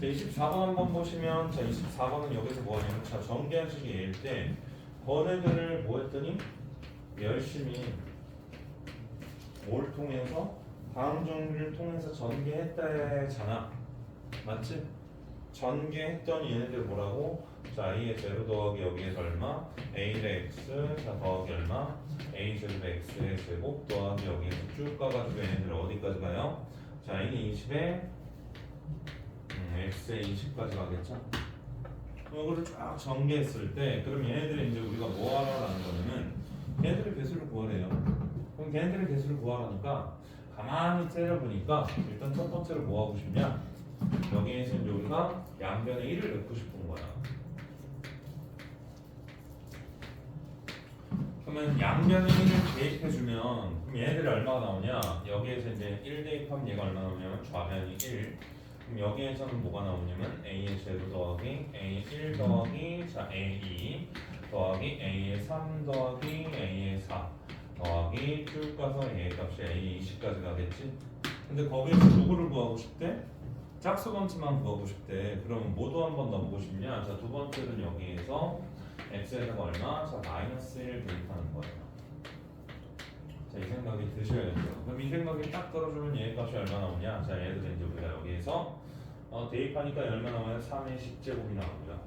자, 24번 한번 보시면 자 24번은 여기서 뭐냐면 자 전개하시기 A일 때 번외들을 뭐 했더니 열심히 뭘 통해서 다음 정리를 통해서 전개했다잖아. 맞지? 전개했더니 얘네들 뭐라고? 자 A의 제로 더하기 여기에서 얼마? A의 X 자 더하기 얼마? A 제곱의 X의 제곱 더하기 여기에서 쭉 가가지고 얘네들 어디까지 가요? 자 A는 20에 X에 20까지 가겠죠? 이거를 쫙 전개했을 때 그럼 얘네들이 이제 우리가 뭐 하라는 거냐면 걔네들의 개수를 구하래요. 그럼 걔네들의 개수를 구하라니까 가만히 때려보니까 일단 첫 번째로 뭐 하고 싶냐? 여기에서 이제 우리가 양변에 1을 넣고 싶은 거야. 그러면 양변에 1을 대입해주면 그럼 얘네들이 얼마가 나오냐? 여기에서 이제 1 대입하면 얘가 얼마 나오냐면 좌변이 1. 그럼 여기에서는 뭐가 나오냐면 A의 제로 더하기 A의 1 더하기 자 A2 더하기 A의 3 더하기 A의 4 더하기 쭉 가서 A 값이 A 20까지 가겠지? 근데 거기에서 누구를 구하고 싶대? 짝수 번째만 구하고 싶대. 그럼 뭐도 한번 넣어보고 싶냐? 자, 두 번째는 여기에서 x에다가 얼마? 자, 마이너스 1 대입하는 거예요. 자, 이 생각이 드셔야죠. 그럼 이 생각이 딱 떨어지면 얘 값이 얼마 나오냐? 자, 얘도 이제 우리가 여기에서 대입하니까 얼마 나와요? 3의 10제곱이 나오고요.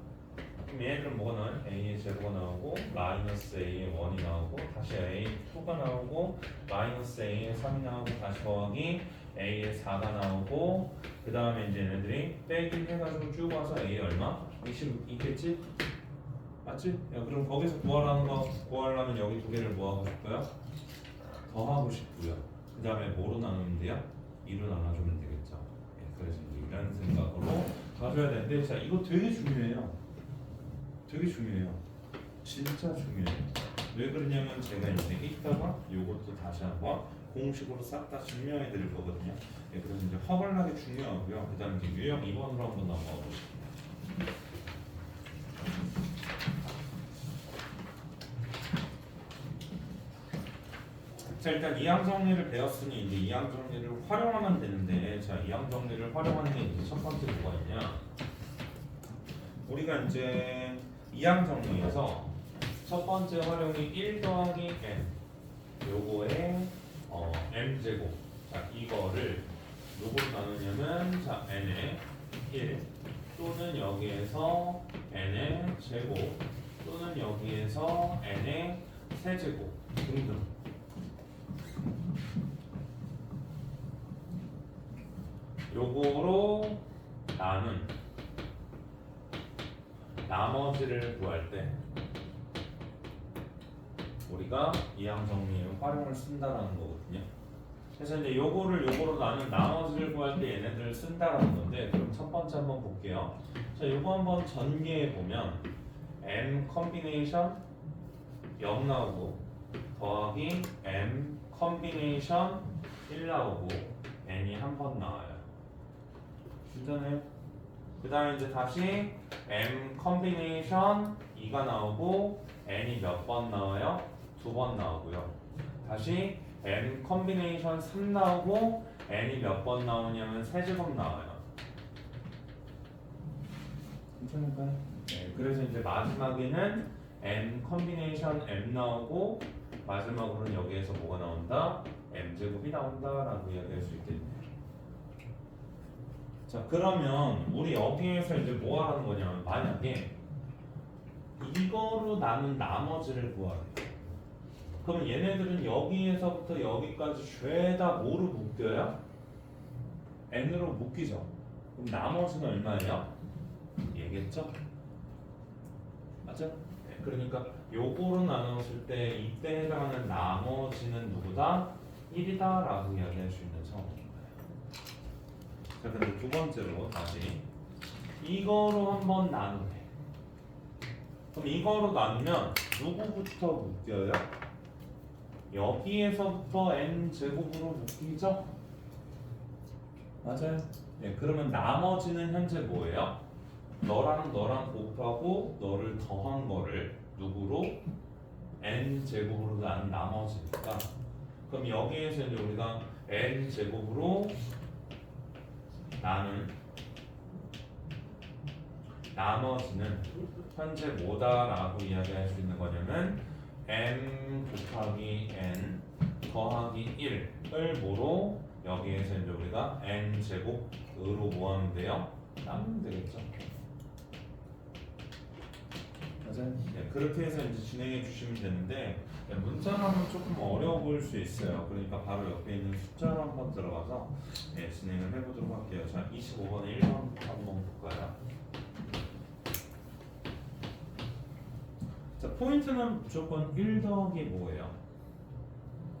그럼 얘네들은 뭐가 나와요? a의 제곱가 나오고 마이너스 a의 1이 나오고 다시 a의 2가 나오고 마이너스 a의 3이 나오고 다시 더하기 a의 4가 나오고 그 다음에 이제 얘네들이 빼기 해가지고 쭉 와서 a 얼마? 22겠지? 맞지? 야, 그럼 거기서 구하려면 여기 두 개를 뭐 하고 싶고요? 더하고 싶고요. 그 다음에 뭐로 나누면 돼요? 2로 나눠주면 되겠죠. 예, 그래서 이제 이런 생각으로 가져야 되는데 자 이거 되게 중요해요. 되게 중요해요. 진짜 중요해요. 왜 그러냐면 제가 이제 이따가 요것도 다시 한번 공식으로 싹 다 증명해 드릴 거거든요. 예, 그래서 이제 허벌나게 중요하고요. 그 다음에 이제 유형 2번으로 한번 넘어가 보시죠. 자 일단 이항 정리를 배웠으니 이제 이항 정리를 활용하면 되는데 자 이항 정리를 활용하는 게 이제 첫 번째 뭐가 있냐? 우리가 이제 이항 정리에서 첫 번째 활용이 1 더하기 n 요거에 m 제곱 자 이거를 누구로 나누냐면 자 n의 1 또는 여기에서 n의 제곱 또는 여기에서 n의 세제곱 등등 요거로 나눈 나머지를 구할 때 우리가 이항 정리의 활용을 쓴다라는 거거든요. 그래서 이제 요거로 나눈 나머지를 구할 때 얘네들을 쓴다라는 건데 그럼 첫 번째 한번 볼게요. 자, 요거 한번 전개해 보면 m 컨비네이션 0 나오고 더하기 m 컨비네이션 1 나오고 n이 한 번 나와요. 괜찮아요? 그 다음에 이제 다시 m 컨비네이션 2가 나오고 n이 몇 번 나와요? 2번 나오고요. 다시 m 컨비네이션 3 나오고 n이 몇 번 나오냐면 세제곱 나와요. 괜찮을까요? 네, 그래서 이제 마지막에는 m 컨비네이션 m 나오고 마지막으로는 여기에서 뭐가 나온다? m 제곱이 나온다라고 이야기할 수 있겠네요. 자 그러면 우리 여기에서 이제 뭐 하라는 거냐면 만약에 이거로 나눈 나머지를 구하래. 그럼 얘네들은 여기에서부터 여기까지 죄다 뭐로 묶여요? n으로 묶이죠. 그럼 나머지는 얼마예요? 얘겠죠? 맞죠? 네, 그러니까 요거로 나눴을 때 이때 해당하는 나머지는 누구다? 1이다 라고 이야기할 수 있는 상황입니다. 자 근데 두 번째로 다시 이거로 한번 나누래. 그럼 이거로 나누면 누구부터 묶여요? 여기에서부터 n 제곱으로 묶이죠? 맞아요. 네, 그러면 나머지는 현재 뭐예요? 너랑 곱하고 너를 더한 거를 누구로? n 제곱으로 나눈 나머지니까 그럼 여기에서 이제 우리가 n 제곱으로 나눈 나머지는 현재 뭐다라고 이야기할 수 있는 거냐면 m 곱하기 n 더하기 1을 뭐로 여기에서 이제 우리가 n 제곱으로 뭐하면 돼요? 나누면 되겠죠. 맞아요. 네, 그렇게 해서 이제 진행해 주시면 되는데 네, 문자로는 조금 어려워 보일 수 있어요. 그러니까 바로 옆에 있는 숫자로 한번 들어가서 네, 진행을 해보도록 할게요. 자, 25번에 1번 한번 볼까요? 자, 포인트는 무조건 1 더하기 뭐예요?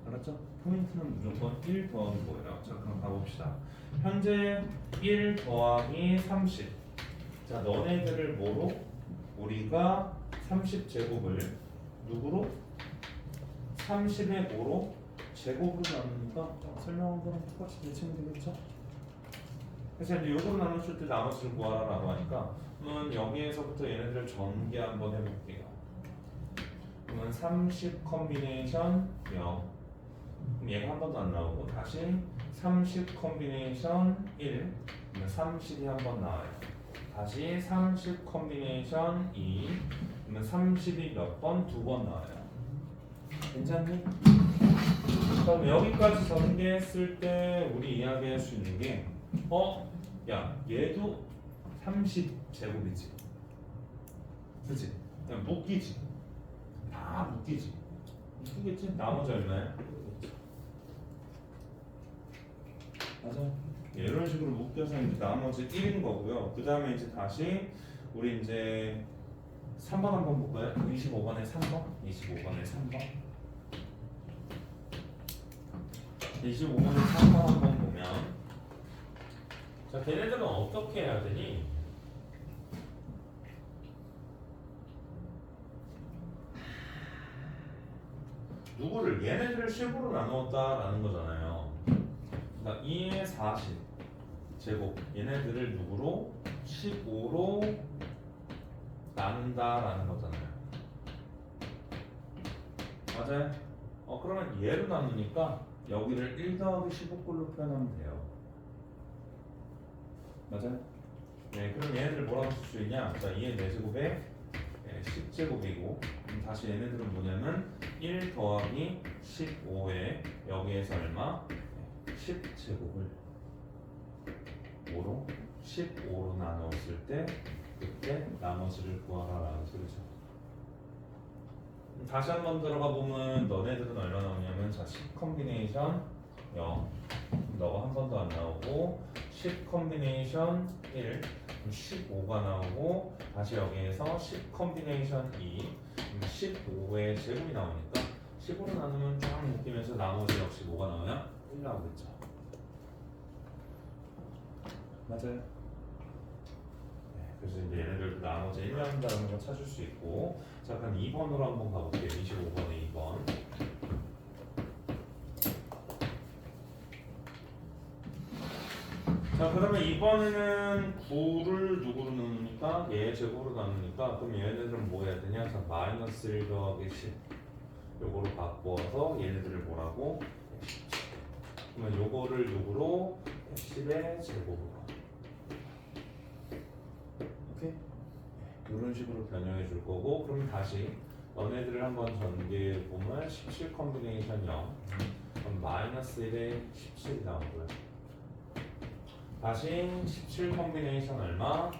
알았죠? 포인트는 무조건 1 더하기 뭐예요? 자, 그럼 가봅시다. 현재 1 더하기 30. 자, 너네들을 뭐로? 우리가 30제곱을 누구로? 30의 뭐로? 제곱으로 나누니까 설명한 거랑 똑같이 대칭이 되겠죠? 그래서 이제 요거로 나눴을 때 나머지를 구하라고 하니까 그러면 여기에서부터 얘네들을 전개 한번 해볼게요. 그러면 30 컨비네이션 0 그럼 얘가 한 번도 안 나오고 다시 30 컨비네이션 1 그러면 30이 한 번 나와요. 다시 30 컨비네이션 2 그러면 30이 몇 번? 2번 나와요. 괜찮니? 그럼 여기까지 전개했을 때 우리 이야기할 수 있는 게 야 얘도 30제곱이지 그치? 그냥 묶이지. 다 묶이지. 묶이겠지? 나머지 얼마야? 맞아. 이런 식으로 묶여서 이제 나머지 1인 거고요. 그 다음에 이제 다시 우리 이제 3번 한번 볼까요? 25번에 3번? 25번에 3번? 25번에 3번 한번 보면 자, 걔네들은 어떻게 해야 되니? 누구를 얘네들을 10으로 나누었다라는 거잖아요. 그러니까 2의 40 제곱 얘네들을 누구로? 15로 나눈다라는 거잖아요. 맞아요? 그러면 얘로 나누니까 여기를 1 더하기 15꼴로 표현하면 돼요. 맞아요? 네, 그럼 얘네들 뭐라고 쓸 수 있냐? 자, 2의 4제곱에 10제곱이고 다시 얘네들은 뭐냐면 1 더하기 15에 여기에서 얼마? 10제곱을 5로 15로 나누었을 때 그때 나머지를 구하라라는 소리죠. 다시 한번 들어가 보면 너네들은 얼마 나오냐면 자, 10 컨비네이션 0 너가 한 번도 안 나오고 10 컨비네이션 1 15가 나오고 다시 여기에서 10 컨비네이션 2 15의 제곱이 나오니까 15로 나누면 쫙 묶이면서 나머지 역시 뭐가 나오냐? 1 나오겠죠. 맞아요. 네, 그래서 이제 얘네들 나머지 1 나온다는 걸 찾을 수 있고 자, 그럼 2번으로 한번 가볼게요. 25번에 2번. 자, 그러면 이번에는 9를 누구로 나누니까 얘 제곱으로 나누니까 그럼 얘네들은 뭐 해야 되냐? 자, 마이너스 1 더하기 10 요거로 바꿔서 얘네들을 뭐라고? 17. 그러면 요거를 누구로? 10의 제곱으로. 오케이? 이런 식으로 변형해 줄 거고 그럼 다시 너네들을 한번 전개해 보면 17 컨비네이션 0 그럼 마이너스 1에 17이 나오고요. 다시 17 컨비네이션 얼마?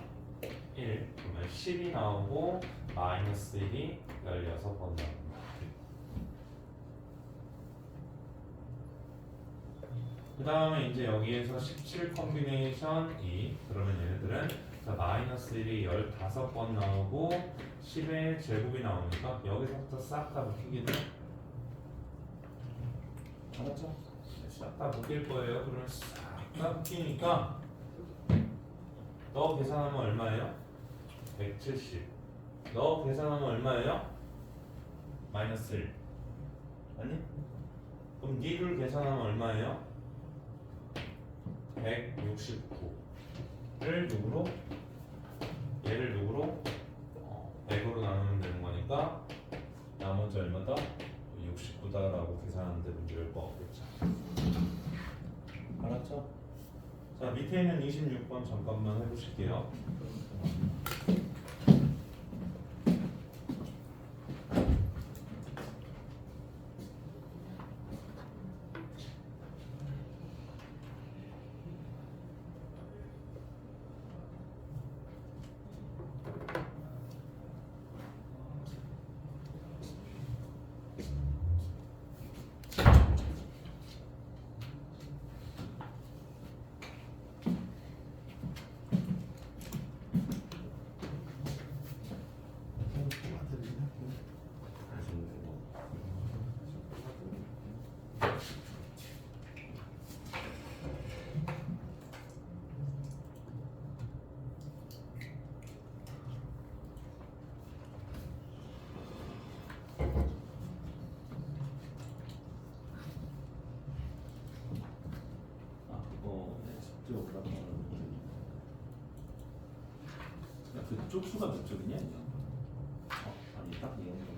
1 그러면 10이 나오고 마이너스 1이 16번 나옵니다. 그 다음에 이제 여기에서 17 컨비네이션 2 그러면 얘네들은 자, 마이너스 1이 15번 나오고 10의 제곱이 나오니까 여기서부터 싹 다 묶이기는 알았죠? 싹 다 묶일 거예요. 그러면 싹 다 묶이니까 너 계산하면 얼마예요? 170 너 계산하면 얼마예요? 마이너스 1 아니? 그럼 니를 계산하면 얼마예요? 169를 누구로? 얘를 누구로? 100으로 나누면 되는 거니까 나머지 얼마다? 69다라고 계산하는데 문제일 거 없겠죠. 알았죠? 자, 밑에 있는 26번 잠깐만 해보실게요. 그쪽 수가 몇 쪽이냐? 아니 딱 이런 거.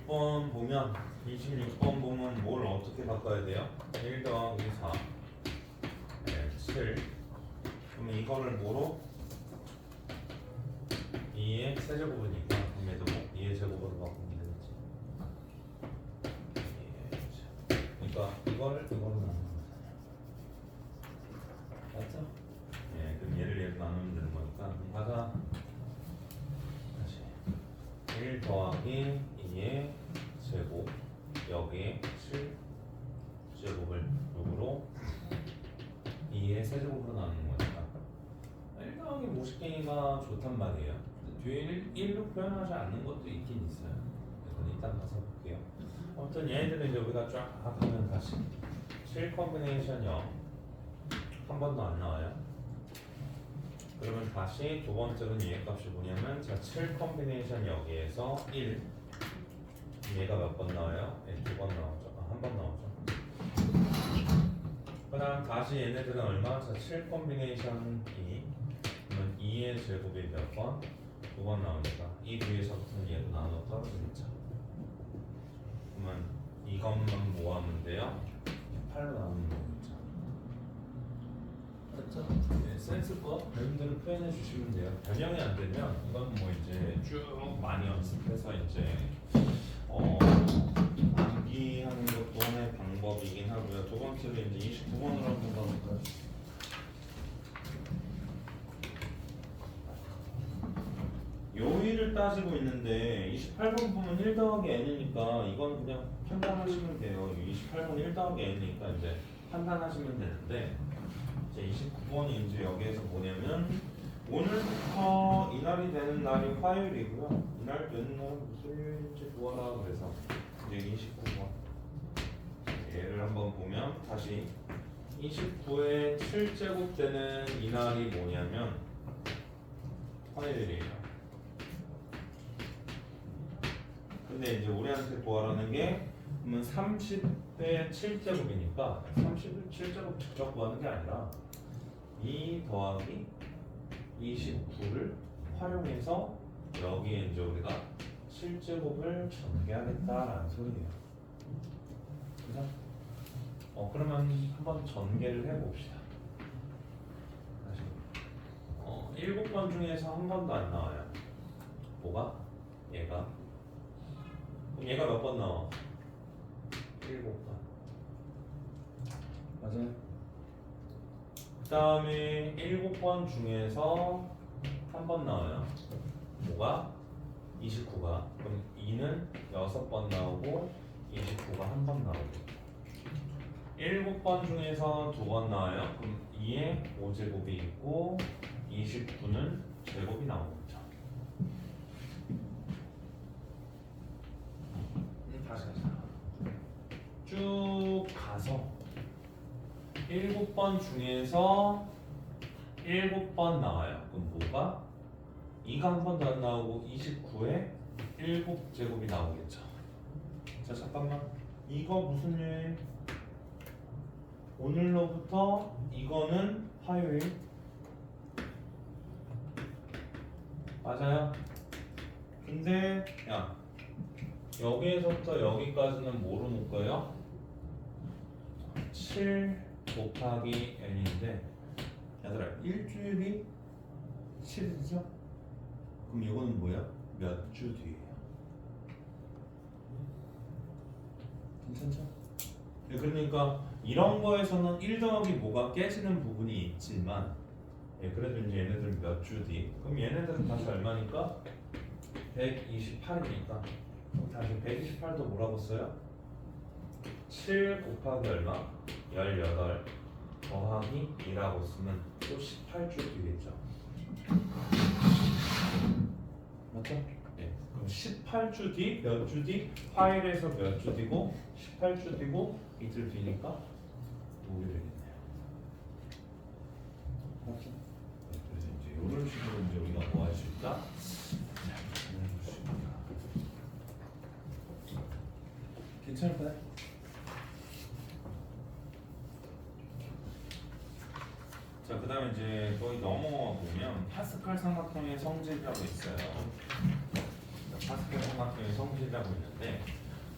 26번 보면 26번 보면 뭘 어떻게 바꿔야 돼요? 1 더하기 4 7 그러면 이거를 뭐로? 2의 세제곱이니까 그럼 얘도 뭐 2의 제곱으로 바꾸면 되겠지. 그러니까 이거를 나누는 거잖아요. 맞죠? 예, 그럼 얘를 나누면 되는 거니까 그럼 가자. 다시 1 더하기 2의 제곱 여기에 7 제곱을 요거로 2의 세제곱으로 나누는 거니까 1 더하기 50개가 좋단 말이에요. 뒤에 1로 표현하지 않는 것도 있긴 있어요. 그건 일단 가서 볼게요. 아무튼 얘네들은 이제 우리가 쫙 하면 다시 7 컴비네이션 0 한 번도 안 나와요. 그러면 다시 두 번째로는 얘 값이 뭐냐면 자, 7 컴비네이션 여기에서 1 얘가 몇 번 나와요? 두 번 나오죠. 한 번 나오죠. 그 다음 다시 얘네들은 얼마? 자, 7 컴비네이션 2 그러면 2의 제곱이 몇 번? 두 번 나오니까 이 뒤에서부터는 얘도 나눠 떨어지겠죠. 그러면 이것만 모으면 돼요. 8로 나누는 거겠죠. 맞죠? 네, 센스법 여러분들은 표현해 주시면 돼요. 변형이 안 되면 이건 뭐 이제 쭉 많이 연습해서 이제 암기하는 것도 하나의 방법이긴 하고요. 두 번째로 이제 29번으로 한번 가볼까요? 요일을 따지고 있는데 28번 보면 1 더하기 n이니까 이건 그냥 판단하시면 돼요. 28번 1 더하기 n이니까 이제 판단하시면 되는데 이제 29번이 이제 여기에서 뭐냐면 오늘부터 이날이 되는 날이 화요일이고요. 이날 되는 날은 무슨 요일인지 보아라 그래서 이제 29번 얘를 한번 보면 다시 29에 7제곱 되는 이날이 뭐냐면 화요일이에요. 근데 이제 우리한테 구하라는 게 그러면 30의 7제곱이니까 30의 7제곱 직접 구하는 게 아니라 2 더하기 29를 활용해서 여기에 이제 우리가 7제곱을 전개하겠다라는 소리예요. 그죠? 그러면 한번 전개를 해봅시다. 다시 7번 중에서 한 번도 안 나와요. 뭐가? 얘가 몇 번 나와? 7번. 맞아요. 그 다음에 7번 중에서 한 번 나와요. 뭐가? 29가. 그럼 2는 6번 나오고 29가 한 번 나오고 7번 중에서 2번 나와요. 그럼 2에 5제곱이 있고 29는 제곱이 나오겠죠. 다시 쭉 가서 7번 중에서 7번 나와요. 그럼 뭐가? 2가 한 번도 안 나오고 29에 7제곱이 나오겠죠. 자 잠깐만 이거 무슨 요일? 오늘로부터 이거는 화요일 맞아요? 근데 야 여기에서부터 여기까지는 뭐로 놓을 거예요? 7 곱하기 n인데 얘들아 일주일이 7일이죠? 그럼 이거는 뭐야? 몇 주 뒤에요? 괜찮죠? 그러니까 이런 거에서는 1 더하기 뭐가 깨지는 부분이 있지만 그래도 이제 얘네들은 몇 주 뒤? 그럼 얘네들은 다시 얼마니까? 128이니까 다시 128도 뭐라고 써요? 7 곱하기 얼마? 18 더하기 2라고 쓰면 또 18주 뒤겠죠. 맞죠? 네. 그럼 18주 뒤? 몇 주 뒤? 화요일에서 몇 주 뒤고 18주 뒤고 이틀 뒤니까 5일 되겠네요. 맞죠? 네, 그래서 이제 이런 식으로 이제 우리가 뭐 할 수 있다? 괜찮을까요? 자, 그 다음에 이제 거의 넘어가 보면 파스칼 삼각형의 성질이라고 있어요. 파스칼 삼각형의 성질이라고 있는데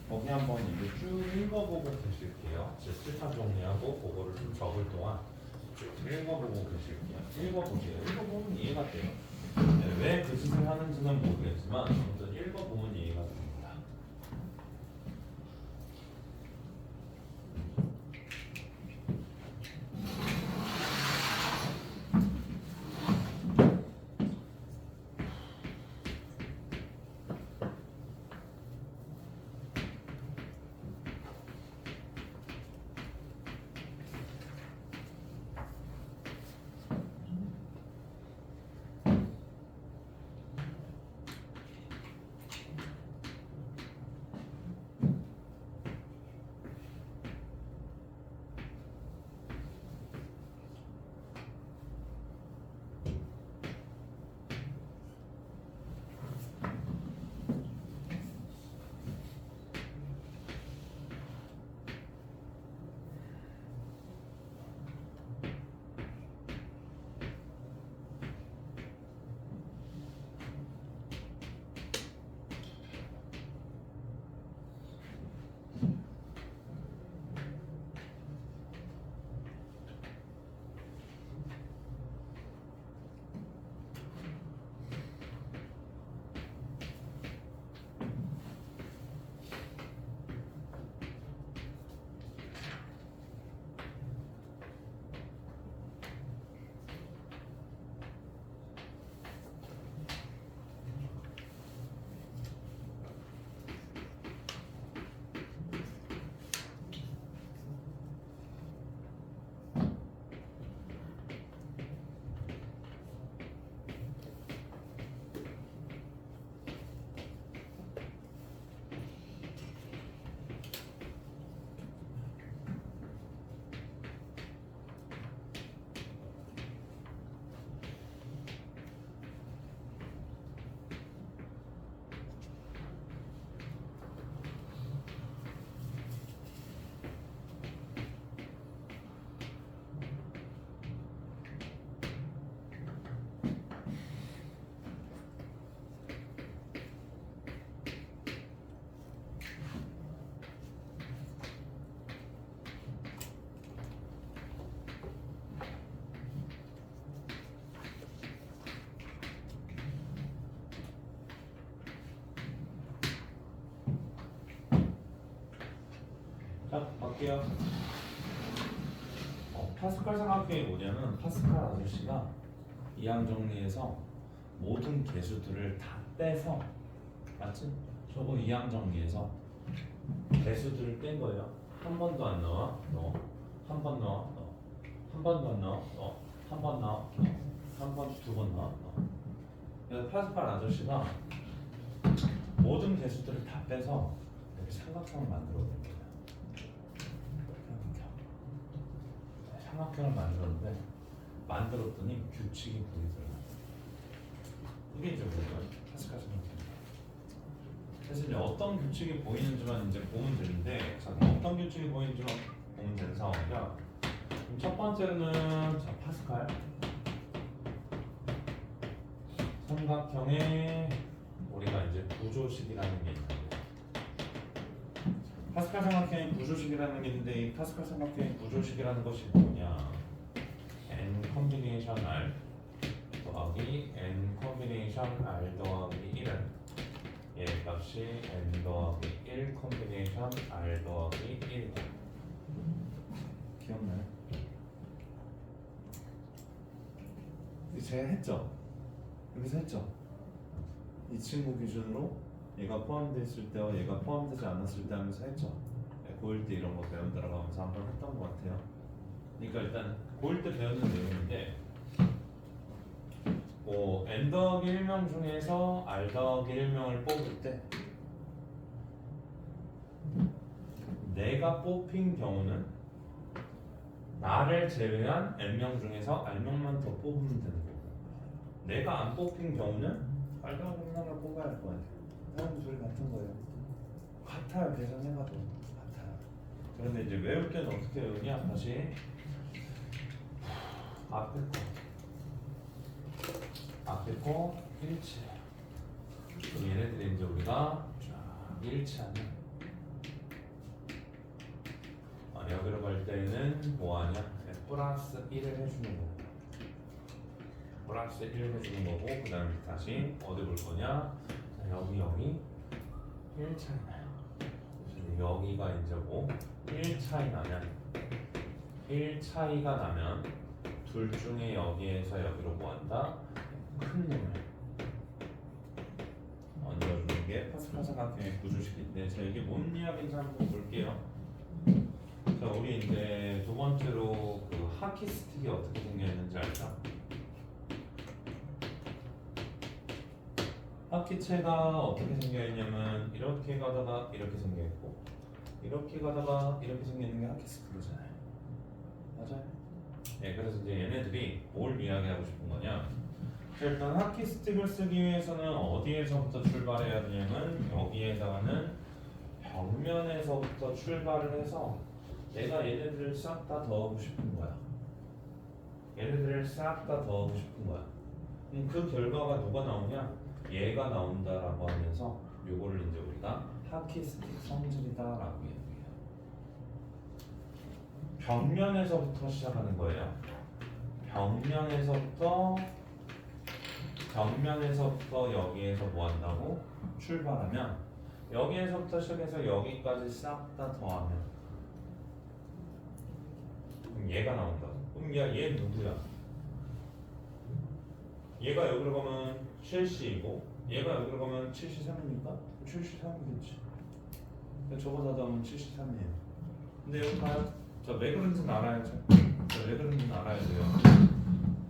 거기 한번 이제 쭉 읽어보고 계실게요. 제 실판 정리하고 그거를 좀 적을 동안 쭉 읽어보고 계실게요. 읽어보세요. 읽어보면 이해가 돼요. 네, 왜 그 짓을 하는지는 모르겠지만 아무튼 읽어보면 이해가 됩니다. 자, 갈게요. 파스칼 삼각형이 뭐냐면 파스칼 아저씨가 이항 정리해서 모든 개수들을 다 빼서 맞지? 저거 이항 정리해서 개수들을 뺀 거예요. 한 번도 안 넣어, 넣어. 한 번 넣어, 넣어. 한 번도 안 넣어, 넣어. 한 번 넣어, 넣어. 한 번, 두 번 넣어, 넣어. 그래서 파스칼 아저씨가 모든 개수들을 다 빼서 이렇게 삼각형을 만들어낸 거예요. 삼각형을 만들었는데 만들었더니 규칙이 보이더라고요. 이게 이제 뭐예요? 파스칼 삼각형입니다. 그래서 이제 어떤 규칙이 보이는지만 이제 보면 되는데, 자, 어떤 규칙이 보이는지만 보면 되는 상황이라. 첫 번째는 자, 파스칼 삼각형의 우리가 이제 구조식이라는 게 있는데, 파스칼 삼각형의 구조식이라는 게 있는데, 이 파스칼 삼각형의 구조식이라는 것이 뭐냐? n 컨비네이션 r 더하기 n 컨비네이션 r 더하기 1은 얘 값이 n 더하기 1 컨비네이션 r 더하기 1이다. 기억나요? 제가 했죠? 여기서 했죠? 이 친구 기준으로 얘가 포함되어 있을 때와 얘가 포함되지 않았을 때 하면서 했죠? 고1 때 이런 거 배운 들어가면서 한번 했던 것 같아요. 그러니까 일단 고1 때 배우는 내용인데, n 더하기 1명 중에서 r 더하기 1명을 뽑을 때 내가 뽑힌 경우는 나를 제외한 n명 중에서 r명만 더 뽑으면 되는 거고, 내가 안 뽑힌 경우는 r 더하기 1명을 뽑아야 할 거 아니에요. 사람 둘이 같은 거예요. 같아요. 계산해봐도 같아요. 그런데 이제 외울 때는 어떻게 외우냐? 다시 앞에 거 일치 그럼 얘네들이 이제 우리가 쫙 일치하면 여기로 갈 때는 뭐하냐? 플러스 1을 해주는 거고 플러스 1을 해주는 거고 그 다음에 다시 어디 볼 거냐? 자, 여기 1 차이 나요. 여기가 이제 뭐 1 차이 나면 1 차이가 나면 둘 중에 여기에서 여기로 뭐한다? 큰 놈을 얹어주는 게 파스칼 삼각형의 구조식인데 자 이게 뭔 이야기인지 한번 볼게요. 자 우리 이제 두 번째로 그 하키 스틱이 어떻게 생겼는지 알죠? 하키체가 어떻게 생겨있냐면 이렇게 가다가 이렇게 생겨있고 이렇게 가다가 이렇게 생기는 게 하키 스틱이잖아요. 맞아요? 네, 그래서 이제 얘네들이 뭘 이야기하고 싶은 거냐? 자, 일단 하키 스틱을 쓰기 위해서는 어디에서부터 출발해야 되냐면 여기에다가는 벽면에서부터 출발을 해서 내가 얘네들을 싹 다 더하고 싶은 거야. 얘네들을 싹 다 더하고 싶은 거야. 그 결과가 누가 나오냐? 얘가 나온다라고 하면서 요거를 이제 우리가 하키 스틱 성질이다라고 얘기해요. 벽면에서부터 시작하는 거예요. 벽면에서부터 여기에서 뭐 한다고? 출발하면 여기에서부터 시작해서 여기까지 싹 다 더하면 그럼 얘가 나온다. 그럼 얘 누구야? 얘가 여기로 가면 7C이고 얘가 여기로 가면 73이니까 73이겠지. 저거 다 하면 73이에요. 근데 여기 봐요. 자, 왜 그런지는 알아야죠. 자, 왜 그런지는 알아야 돼요.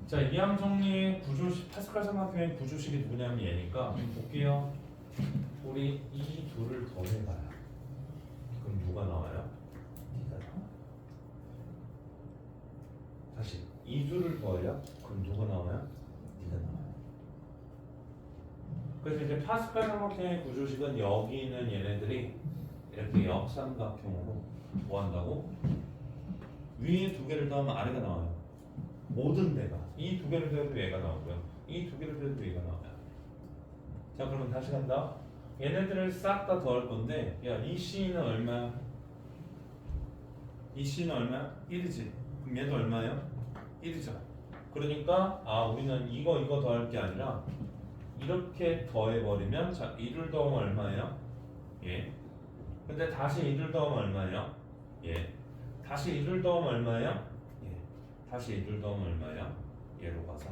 자, 이항정리의 구조식, 파스칼 삼각형의 구조식이 누구냐면 얘니까 볼게요. 우리 이 둘을 더해봐요. 그럼 누가 나와요? D가 나와. 다시 이 둘을 더해요. 그럼 누가 나와요? D가 나와요. 그래서 이제 파스칼 삼각형의 구조식은 여기 있는 얘네들이 이렇게 역삼각형으로 뭐 한다고? 위에 두 개를 더하면 아래가 나와요. 모든 데가 이 두 개를 더해도 얘가 나오고요. 이 두 개를 더해도 얘가 나와요. 자 그러면 다시 간다. 얘네들을 싹 다 더할 건데 야 이 C는 얼마야? 이 C는 얼마야? 1이지. 그럼 얘도 얼마예요? 1이죠. 그러니까 우리는 이거 더할 게 아니라 이렇게 더해버리면 자 1을 더하면 얼마예요? 예. 근데 다시 1을 더하면 얼마예요? 예. 다시 1을 더하면 얼마예요? 예. 다시 1을 더하면 얼마예요? 얘로 가서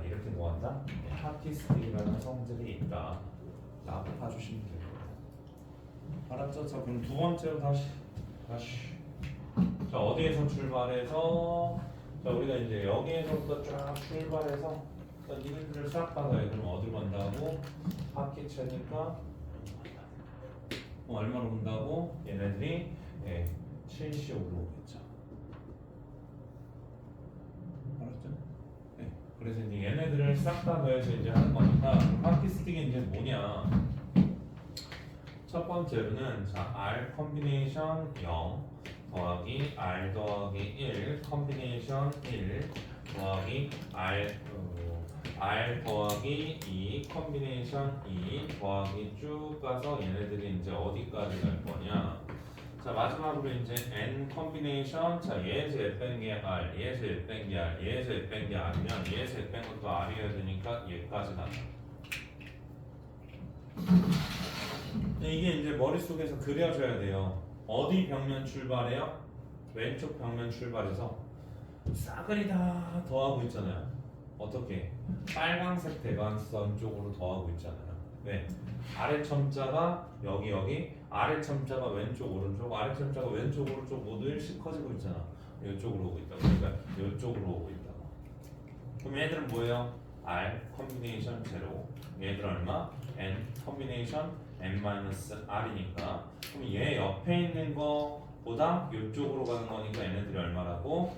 이렇게 뭐한다? 하키스틱이라는 성질이 있다 라고 봐주시면 돼요. 알았죠? 자 그럼 두 번째로 다시 자 어디에서 출발해서 자 우리가 이제 여기에서부터 쫙 출발해서 이들을 싹 받아요. 그럼 어디로 간다고? 하키체니까 얼마로 본다고? 얘네들이 70으로 오겠죠. 알았죠? 네. 그래서 이제 얘네들을 싹 다 더해서 이제 하는 거니까 하키스틱이 이제 뭐냐? 첫 번째로는 자 R 컨비네이션 0 더하기 R 더하기 1 컨비네이션 1 더하기 R 더하기 2 컨비네이션 2 더하기 쭉 가서 얘네들이 이제 어디까지 갈 거냐? 자 마지막으로 이제 N 컨비네이션 자 얘에서 얘 뺀 게 R 얘에서 얘 뺀 게 R 얘에서 얘 뺀 게 R이면 얘에서 얘 뺀 것도 R이어야 되니까 얘까지 간다. 이게 이제 머릿속에서 그려져야 돼요. 어디 벽면 출발해요? 왼쪽 벽면 출발해서 싸그리 다 더하고 있잖아요. 어떻게? 빨강색 대각선 쪽으로 더하고 있잖아요. 왜? 아래 첨자가 여기 아래 첨자가 왼쪽 오른쪽 아래 첨자가 왼쪽 오른쪽 모두 일씩 커지고 있잖아. 이쪽으로 오고 있다고. 그러니까 이쪽으로 오고 있다고. 그럼 얘들은 뭐예요? R 컨비네이션 0 얘들 얼마? N 컨비네이션 N-R이니까 그럼 얘 옆에 있는 거보다 이쪽으로 가는 거니까 얘네들이 얼마라고?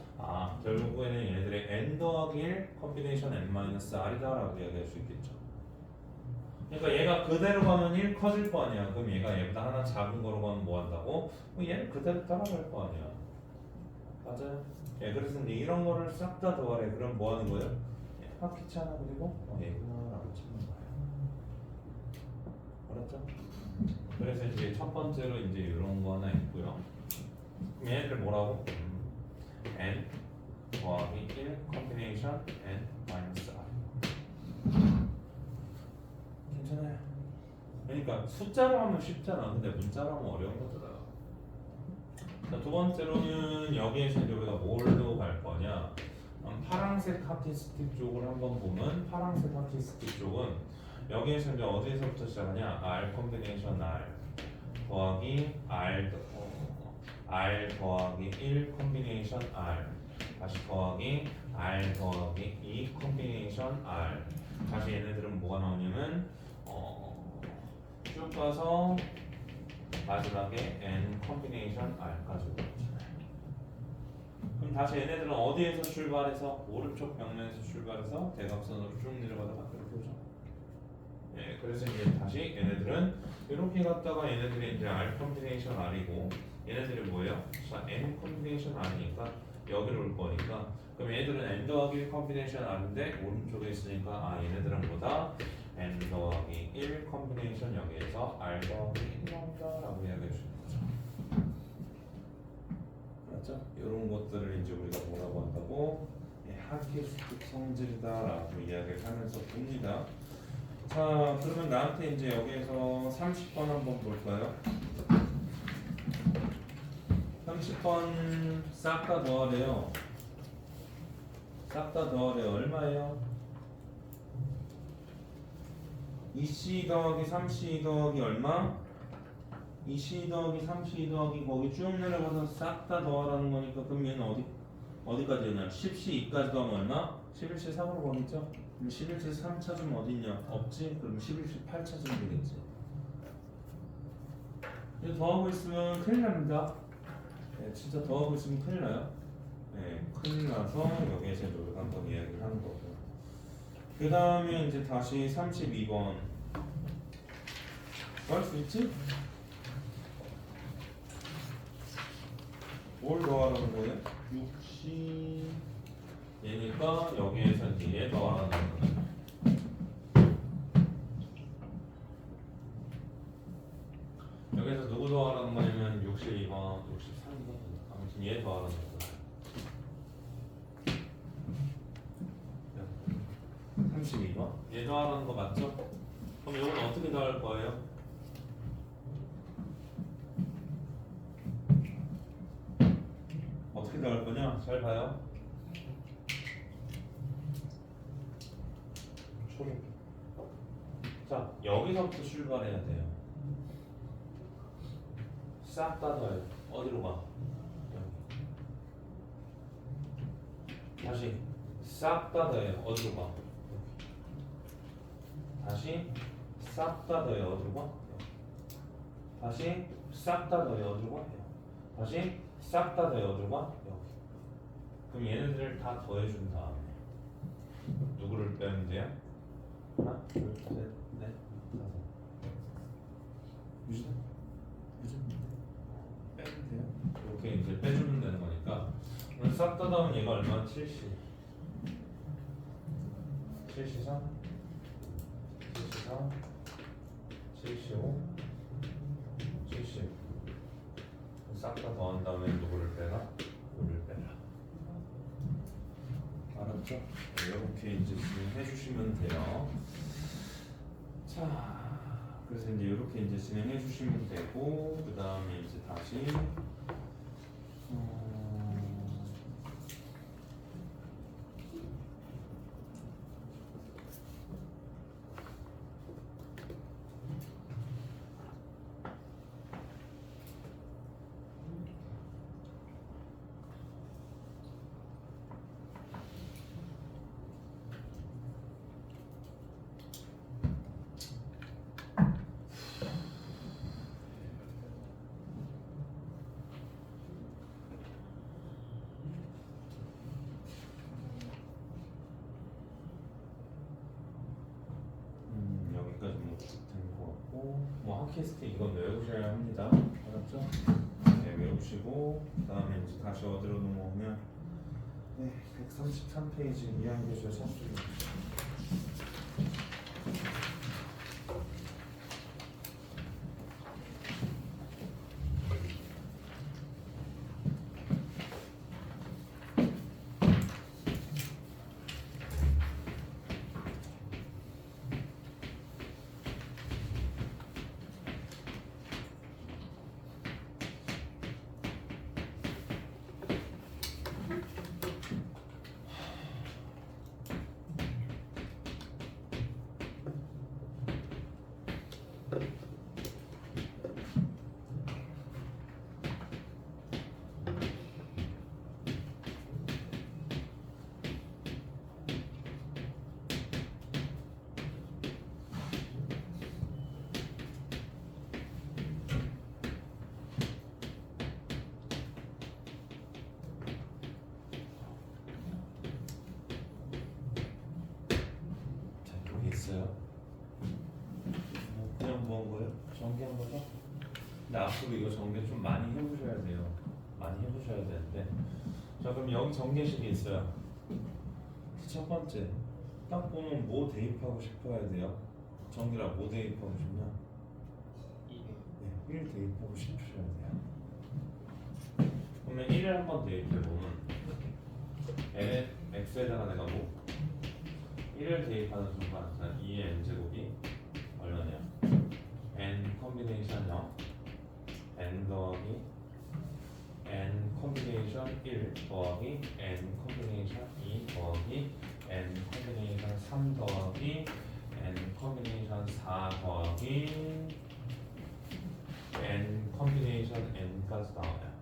결국에는 얘네들의 N 더하기 1 컨비네이션 N-R이다 라고 이야기할 수 있겠죠. 그러니까 얘가 그대로 가면 1 커질 거 아니야. 그럼 얘가 얘보다 하나 작은 거로 가면 뭐 한다고? 그럼 얘는 그대로 따라갈 거 아니야. 맞아요? 예, 그래서 이제 이런 거를 싹 다 더하래. 그럼 뭐 하는 거예요? 하키치 하나 그리고 얘구나라고 치는 거예요. 알았죠? 그래서 이제 첫 번째로 이제 이런 거 하나 있고요. 그럼 얘네들 뭐라고? n 더하기 1 combination n 마이너스 r. 괜찮아요. 그러니까 숫자로 하면 쉽잖아. 근데 문자로 하면 어려운 거더라. 자, 두 번째로는 여기에서 이제 우리가 뭘로 갈 거냐? 파란색 하티스틱 쪽을 한번 보면 파란색 하티스틱 쪽은 여기에서 이제 어디서부터 시작하냐? R combination R 더하기 R 더하기 1 combination R 다시 더하기 R 더하기 2 combination R 다시 얘네들은 뭐가 나오냐면 쭉 가서 마지막에 n combination R까지 오잖아요. 그럼 다시 얘네들은 어디에서 출발해서 오른쪽 벽면에서 출발해서 대각선으로 쭉 내려가다가 이렇게 오죠. 예, 그래서 이제 다시 얘네들은 이렇게 갔다가 얘네들이 이제 R combination R이고 얘네들이 뭐예요? 자, n combination R이니까 여기로 올 거니까 그럼 얘네들은 n 더하기 1 combination R인데 오른쪽에 있으니까 아 얘네들은 뭐다? n 더하기 1 combination 여기에서 R 더하기 1이 나온다라고 이야기해 주는 거죠. 맞죠? 이런 것들을 이제 우리가 뭐라고 한다고? 하키스틱 성질이다라고 이야기를 하면서 봅니다. 자, 그러면 나한테 이제 여기에서 30번 한번 볼까요? 30번 싹 다 더하래요. 싹 다 더하래요. 얼마예요? 2C 더하기 3C 더하기 얼마? 2C 더하기 3C 더하기 거기 쭉 내려가서 싹 다 더하라는 거니까 그럼 얘는 어디까지 되냐? 10C 2까지 더하면 얼마? 11C 3으로 거기죠? 그럼 11C 3 찾으면 어디 있냐? 없지? 그럼 11C 8 찾으면 되겠지. 이거 더하고 있으면 큰일 납니다. 네, 진짜 더하고 있으면 큰일 나요. 네, 큰일 나서 여기에서 우리가 한번 이야기를 하는 거고. 그 다음에 이제 다시 32번. 할 수 있지? 뭘 더하라는 거예요? 6C 얘니까 여기에서 이제 얘 더하라는 거예요. 여기서 누구 더하라는 거냐면 62번, 63번 아무튼 얘 더하라는 거예요. 32번? 얘 더하라는 거 맞죠? 그럼 이건 어떻게 더할 거예요? 어떻게 더할 거냐? 잘 봐요. 초록. 자, 여기서부터 출발해야 돼요. 싹 다 더해요. 어디로 가? 여기. 다시 싹 다 더해요. 어디로 가? 다시 싹 다 더해요. 어디로 가? 다시 싹 다 더해요. 어디로 가? 다시 싹 다 더해요. 어디로 가? 여기. 그럼 얘네들을 다 더해준 다음에 누구를 빼면 돼요? 하나, 둘, 셋, 넷, 다섯. 유진? 빼면 돼요. 이렇게 이제 빼주면 되는 거니까 오늘 싹 다 더하면 얘가 얼마? 70. 73, 74, 75, 70. 싹 다 더한 다음에 누구를 빼라? 누구를 빼라. 알았죠? 이렇게 이제 진행해 주시면 돼요. 자, 그래서 이제 이렇게 이제 진행해 주시면 되고, 그 다음에 이제 다시 여기까지 된것 같고, 뭐 하키스틱 이건 외우셔야 합니다. 알았죠? 네, 외우시고 그 다음에 이제 다시 어디로 넘어오면 네, 133페이지 이해하셔야 참죠. 근데 앞으로 이거 전개 좀 많이 해보셔야 돼요. 많이 해보셔야 되는데. 자, 그럼 여기 전개식이 있어요. 첫 번째, 딱 보면 뭐 대입하고 싶어야 돼요? 전개라 뭐 대입하고 싶냐? 1 대입하고 싶으셔야 돼요. 그러면 1을 한번 대입해보면 n의 x에다가 내가 뭐 1을 대입하는 순간 2의 n제곱이 얼마냐? n 컨비네이션 0 n 더하기 n 컨비네이션 1 더하기 n 컨비네이션 2 더하기 n 컨비네이션 3 더하기 n 컨비네이션 4 더하기 n 컨비네이션 n까지 나와요.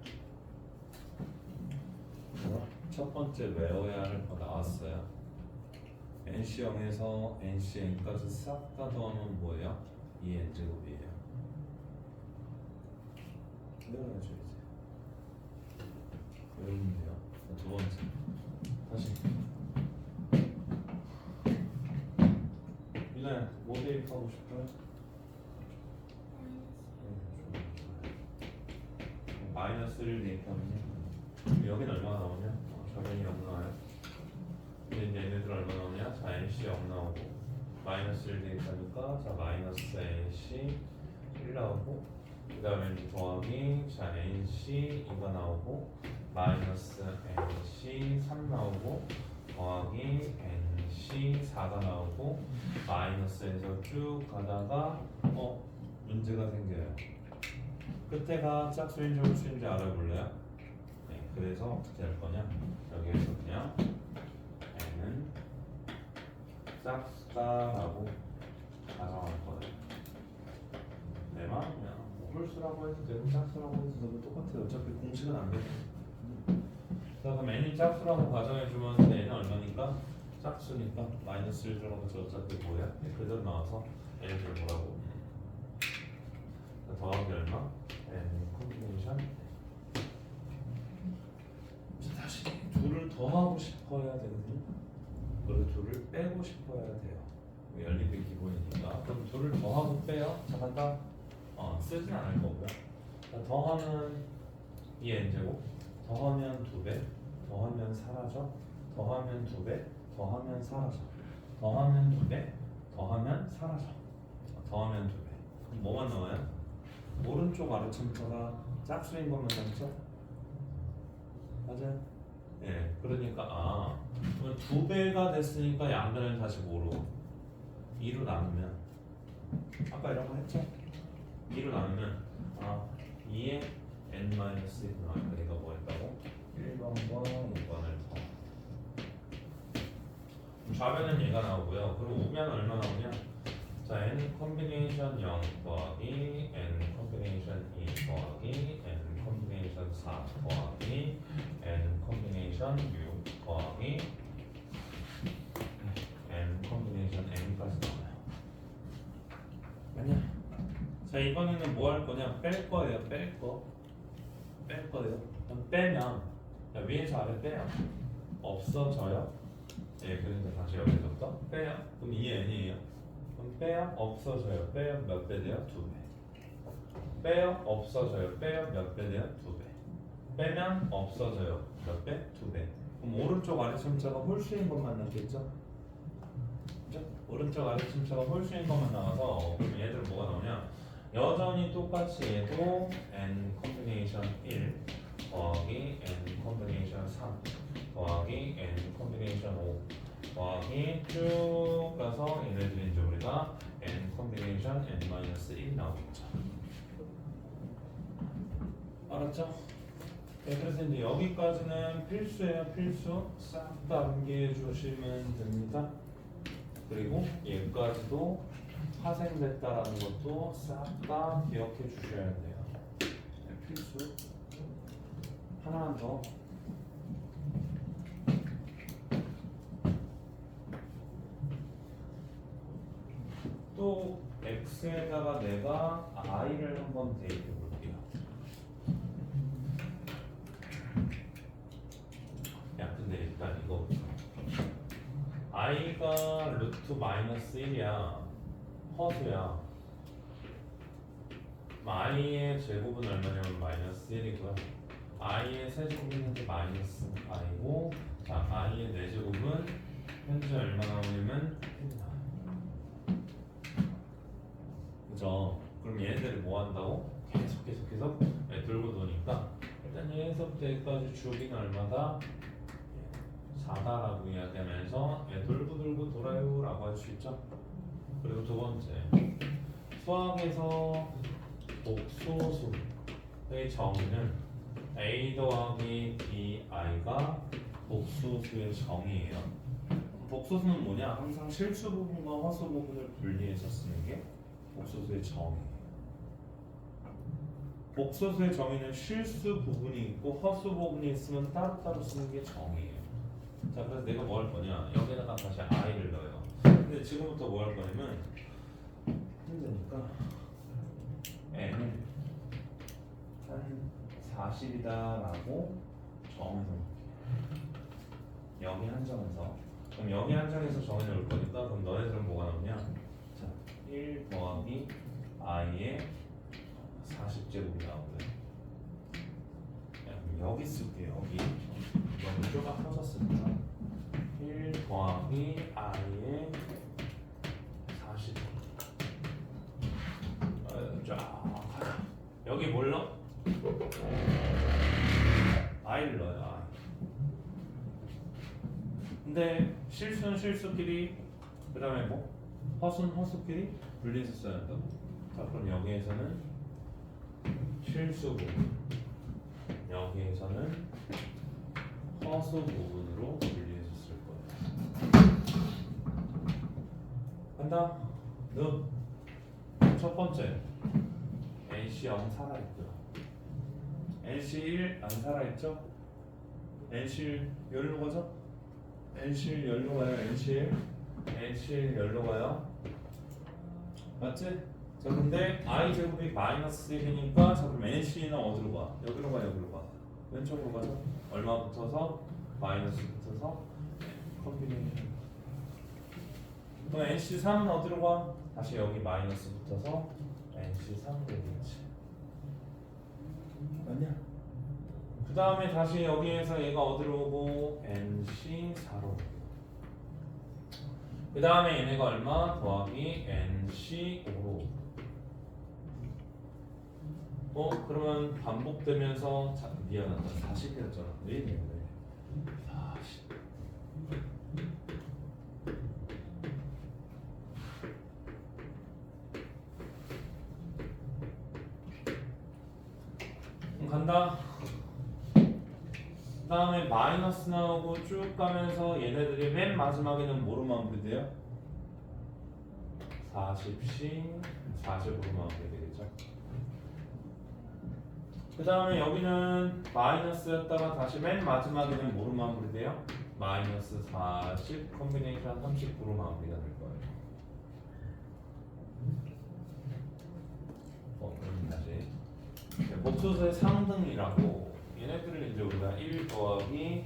첫 번째 외워야 할 거 나왔어요. NC0에서 NCn까지 싹 다 더하면 뭐예요? 2n제곱이에요. 외워야죠 이제. 외우면 돼요. 두 번째 다시 유나야 뭐 대입하고 싶어요? 마이너스를 대입하면요. 여기는 얼마나 나오냐? 저변이 0 나와요. 근데 이제 얘네들 얼마 나오냐? 자, NC 0 나오고 마이너스를 대입하니까 자, 마이너스 NC 1 나오고 그 다음에 더하기 자, NC 2가 나오고 마이너스 NC 3 나오고 더하기 NC 4가 나오고 마이너스에서 쭉 가다가 문제가 생겨요. 끝에가 짝수인지 홀수인지 알아볼래요? 네, 그래서 어떻게 할 거냐? 여기에서 그냥 n은 짝수다라고 가정할 거예요. 내 마음이야. 홀수라고 해도 되고 짝수라고 해도 되고 똑같아요. 어차피 공식은 안 되고. 자, 그럼 n이 짝수라고 가정해주면 n은 얼마니까? 짝수니까 마이너스 1 들어가서 어차피 뭐야? 그대로 나와서 n을 뭐라고? 더하기 얼마? n 컨비네이션. 다시 둘을 더하고 싶어야 되거든요. 그리고 둘을 빼고 싶어야 돼요. 연립의 기본이니까. 그럼 둘을 더하고 빼요. 잠깐 쓰진 않을 거고요. 더하면 2n제곱, 더하면 2배, 더하면 사라져, 더하면 2배, 더하면 사라져, 더하면 2배, 더하면 사라져, 더하면 2배. 그럼 뭐만 나와요? 오른쪽 아래첨자가 짝수인 것만 남죠? 맞아요? 예, 그러니까 그러면 2배가 됐으니까 양변을 다시 뭐로? 2로 나누면 아까 이런 거 했죠? 2로 나누면 2에 n-1 나오니까 얘가 뭐 했다고? 1번과 2번을 더 좌변은 얘가 나오고요. 그리고 우변은 얼마 나오냐? 자, n 컨비네이션 0 더하기 n 컨비네이션 2 더하기 n 컨비네이션 4 더하기 n 컨비네이션 6 더하기 n 컨비네이션 n까지 나와요. 아니야. 자, 이번에는 뭐 할 거냐? 뺄 거예요. 뺄 거. 뺄 거예요. 그럼 빼면 위에서 아래 빼요. 없어져요. 예, 그러니까 다시 여기서부터 빼요. 그럼 2n이에요. 그럼 빼요. 없어져요. 빼요. 몇 배 돼요? 2배. 빼요. 없어져요. 빼요. 몇 배 돼요? 2배. 빼면 없어져요. 몇 배? 2배. 그럼 오른쪽 아래첨자가 홀수인 것만 남겠죠? 그죠? 오른쪽 아래첨자가 홀수인 것만 나와서 그럼 얘들은 뭐가 나오냐? 여전히 똑같이 얘도 n 컨비네이션 1 더하기 n 컨비네이션 3 더하기 n 컨비네이션 5 더하기 쭉 가서 얘네들이 이제 우리가 n 컨비네이션 n-1 나오겠죠. 알았죠? 네, 그래서 이제 여기까지는 필수예요. 필수 싹 다 암기해 주시면 됩니다. 그리고 얘까지도 파생됐다라는 것도 싹 다 기억해 주셔야 돼요. 네, 필수. 하나만 더. 또 x에다가 내가 i를 한번 대입해 볼게요. 야, 근데 일단 이거 i가 루트 마이너스 1이야. 허수야. i의 제곱은 얼마냐면 마이너스 1이고요. i의 세제곱은 현재 마이너스 i고, 자 i의 4제곱은 현재 얼마 나오냐면 1이 나와요. 그죠? 그럼 얘네들이 뭐 한다고? 계속 돌고 도니까 일단 얘에서부터 여기까지 주기는 얼마다? 4다라고 이야기하면서 돌고 돌아요 라고 할 수 있죠. 그리고 두 번째, 수학에서 복소수의 정의는 a 더하기 bi가 복소수의 정의예요. 복소수는 뭐냐? 항상 실수 부분과 허수 부분을 분리해서 쓰는 게 복소수의 정의예요. 복소수의 정의는 실수 부분이 있고 허수 부분이 있으면 따로따로 쓰는 게 정의예요. 자, 그래서 내가 뭐 할 거냐? 여기다가 다시 i를 넣어요. 근데 지금부터 뭐 할 거냐면 힘드니까 n을 한 40이다라고 정해서 여기 한정해서, 그럼 여기 한정해서 정해 놓을 거니까 그럼 너네들은 뭐가 나오냐? 자, 1 더하기 i의 40제곱이 나오고요. 여기 쓸게요. 여기 쪼가 퍼졌으니까 1 더하기 i의 40. 쫙 여기 뭘 넣어? i를 넣어요. i. 근데 실수는 실수끼리, 그 다음에 뭐 허수는 허수끼리 분리해서 써야 한다고. 자, 그럼 여기에서는 실수 부분, 여기에서는 허수 부분으로 분리해서 쓸 거예요. 간다. 너 첫 번째 NC 0 살아있고요. NC 1 안 살아있죠? NC 1 열로 가죠? NC 1 열로 가요. NC 1 NC 1 열로 가요. 맞지? 자, 근데 i 제곱이 마이너스 1이니까 자, 그럼 NC는 어디로 가? 여기로 가, 여기로 가. 왼쪽으로 가죠? 얼마 붙어서? 마이너스 붙어서 컴비네이션. 그럼 NC3은 어디로 가? 다시 여기 마이너스 붙어서 NC3 되겠지. 맞냐? 그 다음에 다시 여기에서 얘가 어디로 오고? NC4로. 그 다음에 얘네가 얼마? 더하기 NC5로. 그러면 반복되면서, 자, 미안하다. 40이었잖아. 왜 이래? 40. 간다. 그 다음에 마이너스 나오고 쭉 가면서 얘네들이 맨 마지막에는 뭐로 마무리돼요? 40씩 40으로 마무리되겠죠. 그 다음에 여기는 마이너스였다가 다시 맨 마지막에는 뭐로 마무리돼요? 마이너스 40 컴비네이션 39로 마무리가 될 거예요. 그럼 다시 복소수의 상등이라고, 얘네들을 이제 우리가 1 더하기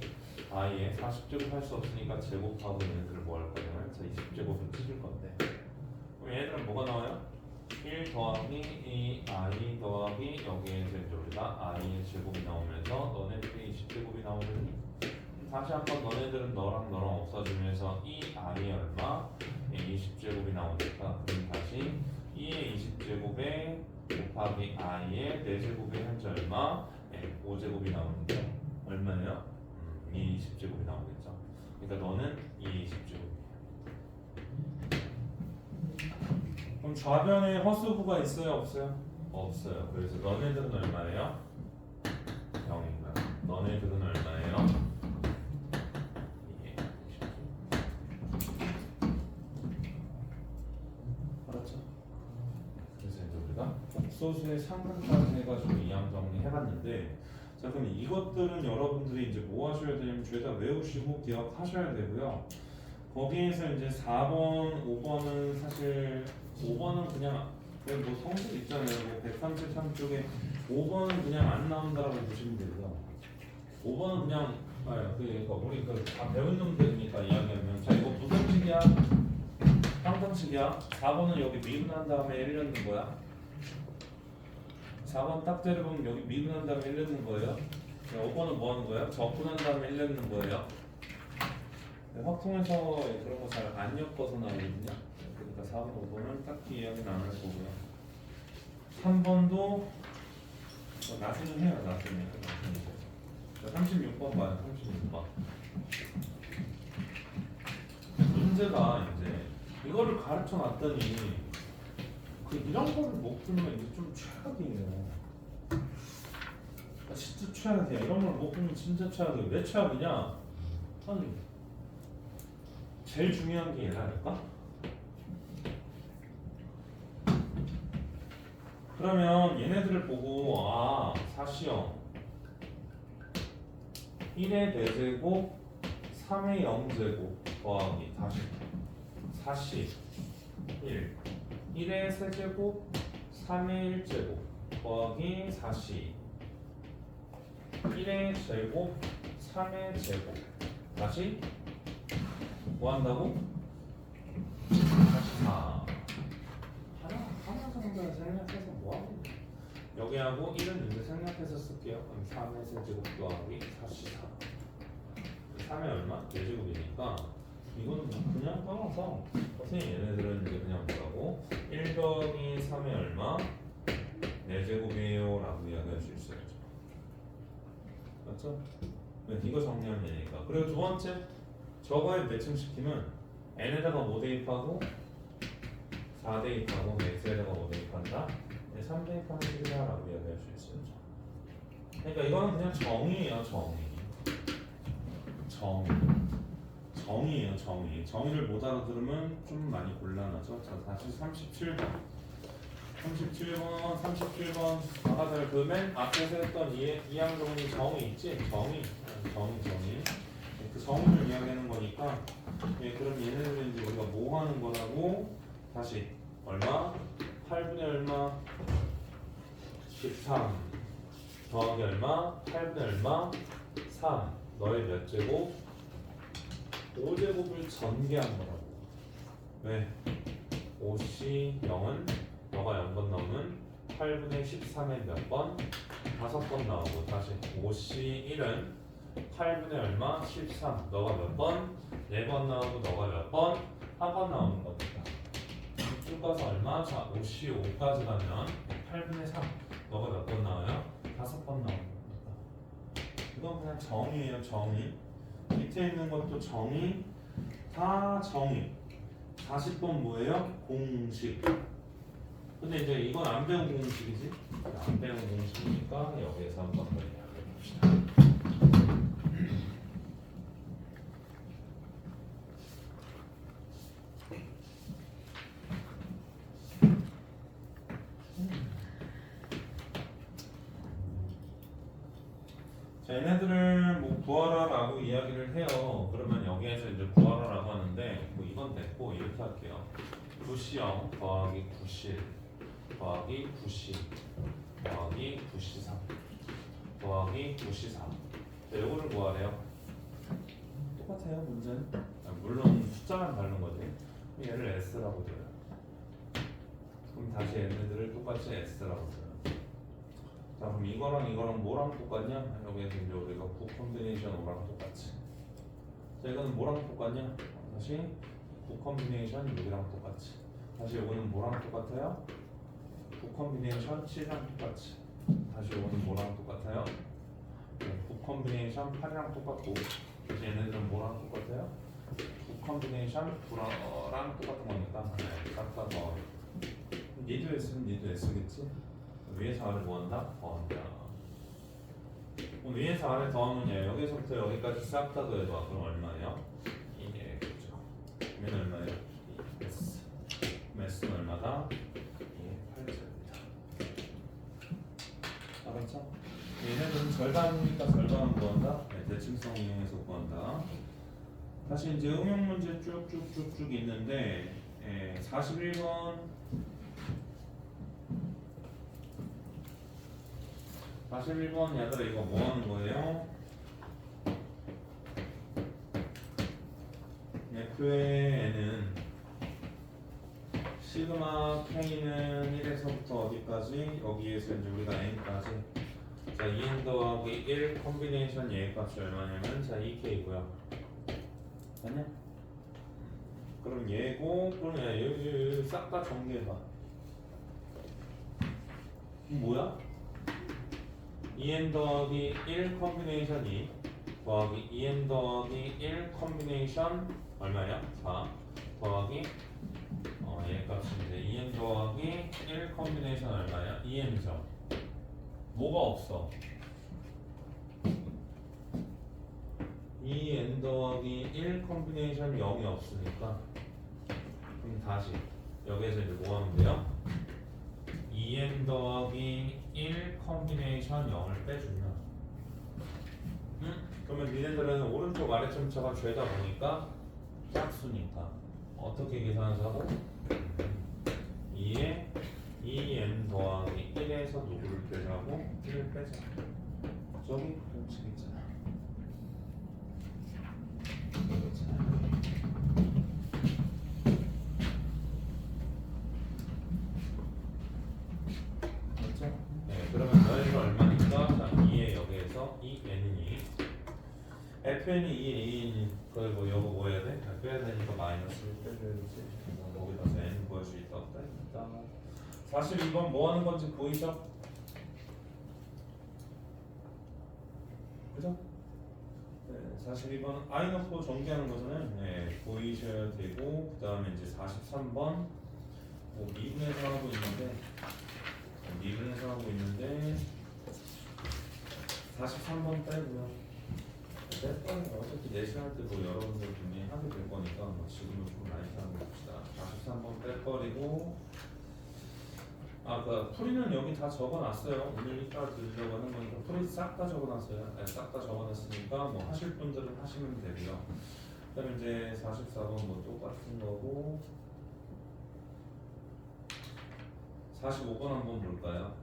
i에 40제곱 할 수 없으니까 제곱하고 얘네들을 뭐 할 거냐면 20제곱을 찢을 건데, 그럼 얘네들은 뭐가 나와요? 1 더하기 이 i 더하기 여기에서 이제 우리가 i의 제곱이 나오면서 너네들이 20제곱이 나오더니 다시 한번 너네들은 너랑 없어지면서 이 i의 얼마? 20제곱이 나오니까 그럼 다시 2의 20제곱에 곱하기 i의 4제곱의 현재 얼마? 5제곱이 나오는데 얼마예요? 2의 20제곱이 나오겠죠. 그러니까 너는 2의 20제곱이에요. 그럼 좌변에 허수부가 있어요? 없어요? 없어요. 그래서 너네들은 얼마예요? 0인가요? 너네들은 얼마예요? 그렇죠. 그래서 이제 우리가 복소수의 상근까지 해가지고 이항 정리해봤는데, 자, 그럼 이것들은 여러분들이 이제 뭐 하셔야 되냐면 죄다 외우시고 기억하셔야 되고요. 거기에서 이제 4번, 5번은 사실 5번은 그냥 뭐 성질 있잖아요. 뭐 133쪽에 5번은 그냥 안 나온다라고 보시면 되고요. 5번은 그냥 그러니까 우리 다 배운 놈들이니까 이야기하면, 자, 이거 부등식이야, 상등식이야. 4번은 여기 미분한 다음에 1 넣는 거야. 4번 딱지를 보면 여기 미분한 다음에 1 넣는 거예요. 5번은 뭐 하는 거예요? 적분한 다음에 1 넣는 거예요. 확통해서 그런 거 잘 안 엮어서 나오거든요. 그러니까 4번, 5번은 딱히 이야기 안 할 거고요. 3번도 나중에 해요. 나중에. 36번 봐요. 36번. 문제가 이제 이거를 가르쳐 놨더니 이런 거를 못 풀면 이제 좀 최악이에요. 진짜 최악이야. 이런 걸 못 풀면 진짜 최악이에요. 왜 최악이냐? 아니 제일 중요한 게 얘라니까? 그러면 얘네들을 보고 사시형 1의 4제곱 3의 0제곱 더하기 다시 사시 1 1의 세제곱 3의 1제곱 더하기 사시 1의 제곱 3의 제곱 다시 뭐 한다고? 다시 4 하나 정도는 생략해서 뭐하고 여기하고 1은 이제 생략해서 쓸게요. 그럼 3의 세제곱 더하기 사시 4 3의 얼마? 4제곱이니까 이거는 그냥 떠나서 선생님 얘네들은 이제 그냥 뭐라고 1 더하기 3의 얼마? 4제곱이에요 라고 이야기할 수 있어요. 맞죠? 이거 정리하면 되니까. 그리고 두 번째 저거에 매칭시키면 n에다가 5 대입하고 4 대입하고 x에다가 5 대입한다 3 대입하는 식이다 라고 이야기할 수 있어요. 그러니까 이거는 그냥 정의예요. 정의예요. 정의를 못 알아들으면 좀 많이 곤란하죠. 자, 다시 37번 아까 전에 그 맨 앞에서 했던 이항정리 정의 있지? 정의 그 정의를 이야기하는 거니까 그럼 얘네들은 이제 우리가 뭐 하는 거라고 다시 얼마? 8분의 얼마? 13 더하기 얼마? 8분의 얼마? 3 너의 몇 제곱? 5제곱을 전개한 거라고. 왜? 5C 0은 너가 0번 나오면 8분의 13에 몇 번? 5번 나오고 다시 5C 1은 8분의 얼마? 13 너가 몇 번? 4번 나오고 너가 몇 번? 1번 나오는 겁니다. 쭉 가서 얼마? 자 5C 5까지 가면 8분의 3 너가 몇 번 나와요? 5번 나오는 겁니다. 이건 그냥 정의예요. 정의. 밑에 있는 것도 정의, 다 정의. 40번 뭐예요? 공식. 근데 이제 이건 안 배운 공식이지? 안 배운 공식이니까 여기에서 한번 더 이야기해 봅시다. 자, 얘네들을 뭐 구하라라고 이야기를 해요. 그러면 여기에서 이제 구하라라고 하는데 뭐 이건 됐고 이렇게 할게요. 9C0 더하기 9C1 더하기 9C 더하기 9C3 더하기 9C4. 자, 요거를 구하래요. 똑같아요, 문제는. 물론 숫자만 다른 거지. 얘를 S라고 줘요. 그럼 다시 얘네들을 똑같이 S라고 줘요. 자, 그럼 이거랑 뭐랑 똑같냐? 여기에서 이제 우리가 9 컴비네이션 5랑 똑같이. 자, 이거는 뭐랑 똑같냐? 다시 9 컴비네이션 6이랑 똑같이. 다시 이거는 뭐랑 똑같아요? 9 컴비네이션 7이랑 똑같이. 다시 이거는 뭐랑 똑같아요? 9 컴비네이션 8이랑 똑같고. 다시 얘네들은 뭐랑 똑같아요? 9 컴비네이션 9랑 똑같은 거니까 깎아서 니도 S는 니도 S겠지? 위에서 아래 뭐한다? 더한다. 위에서 아래 더하면 여기서부터 여기까지 싹 다 더해봐. 그럼 얼마예요? 이게 그죠. 그러면 얼마예요? S. 그럼 S는 얼마다? 이게 8제곱이다. 알았죠? 얘네들은 절반이니까 절반은 구한다. 대칭성 이용해서 구한다. 다시 이제 응용 문제 쭉쭉쭉쭉 있는데 41번 41번 얘들아 이거 뭐 하는 거예요? F의 n은 시그마 K는 1에서부터 어디까지? 여기에서 이제 우리가 N까지. 자, 2N 더하기 1 콤비네이션 얘 값이 얼마냐면 자 2K고요. 맞냐? 그럼 얘고 그럼 얘 싹 다 정리해봐. 뭐야? 2N 더하기 1 콤비네이션 2 더하기 2N 더하기 1 콤비네이션 얼마야? 4 더하기 얘 값이 이제 2N 더하기 1 콤비네이션 얼마야? 2N이죠. 뭐가 없어? 2N 더하기 1 콤비네이션 0이 없으니까 그럼 다시 여기에서 이제 뭐 하면 돼요? 2N 더하기 1 콤비네이션 0을 빼주면 그러면 니네들은 오른쪽 아래점차가 죄다 보니까 짝수니까 어떻게 계산하자고? 2에 2n 더하기 1에서 누구를 빼자고? 1을 빼자. 저기 공식 있잖아. 여기 있잖아. 맞죠? 네, 그러면 너희가 얼마니까? 자, 2에 여기에서 2n이 fn이 2n이 그걸 뭐 이거 뭐 해야 돼? 빼야 되니까 마이너스를 빼줘야지. 거기다서 n 구할 수 있다 없다 있다. 42번 뭐 하는 건지 보이죠? 그죠? 네, 42번 I 넣고 전개하는 거잖아요. 네, 보이셔야 되고 그 다음에 이제 43번 뭐 미분해서 하고 있는데 43번 빼고요. 뺄거는 어차피 내신할 때도 여러분들 분명히 하게 될 거니까 뭐 지금은 좀 많이 하는 거 봅시다. 43번 뺄거리고 그 풀이는 여기 다 적어놨어요. 오늘 이따 들으려고 하는 거니까 풀이 싹 다 적어놨어요. 싹 다 적어놨으니까 뭐 하실 분들은 하시면 되고요. 그다음에 이제 44번 뭐 똑같은 거고 45번 한번 볼까요?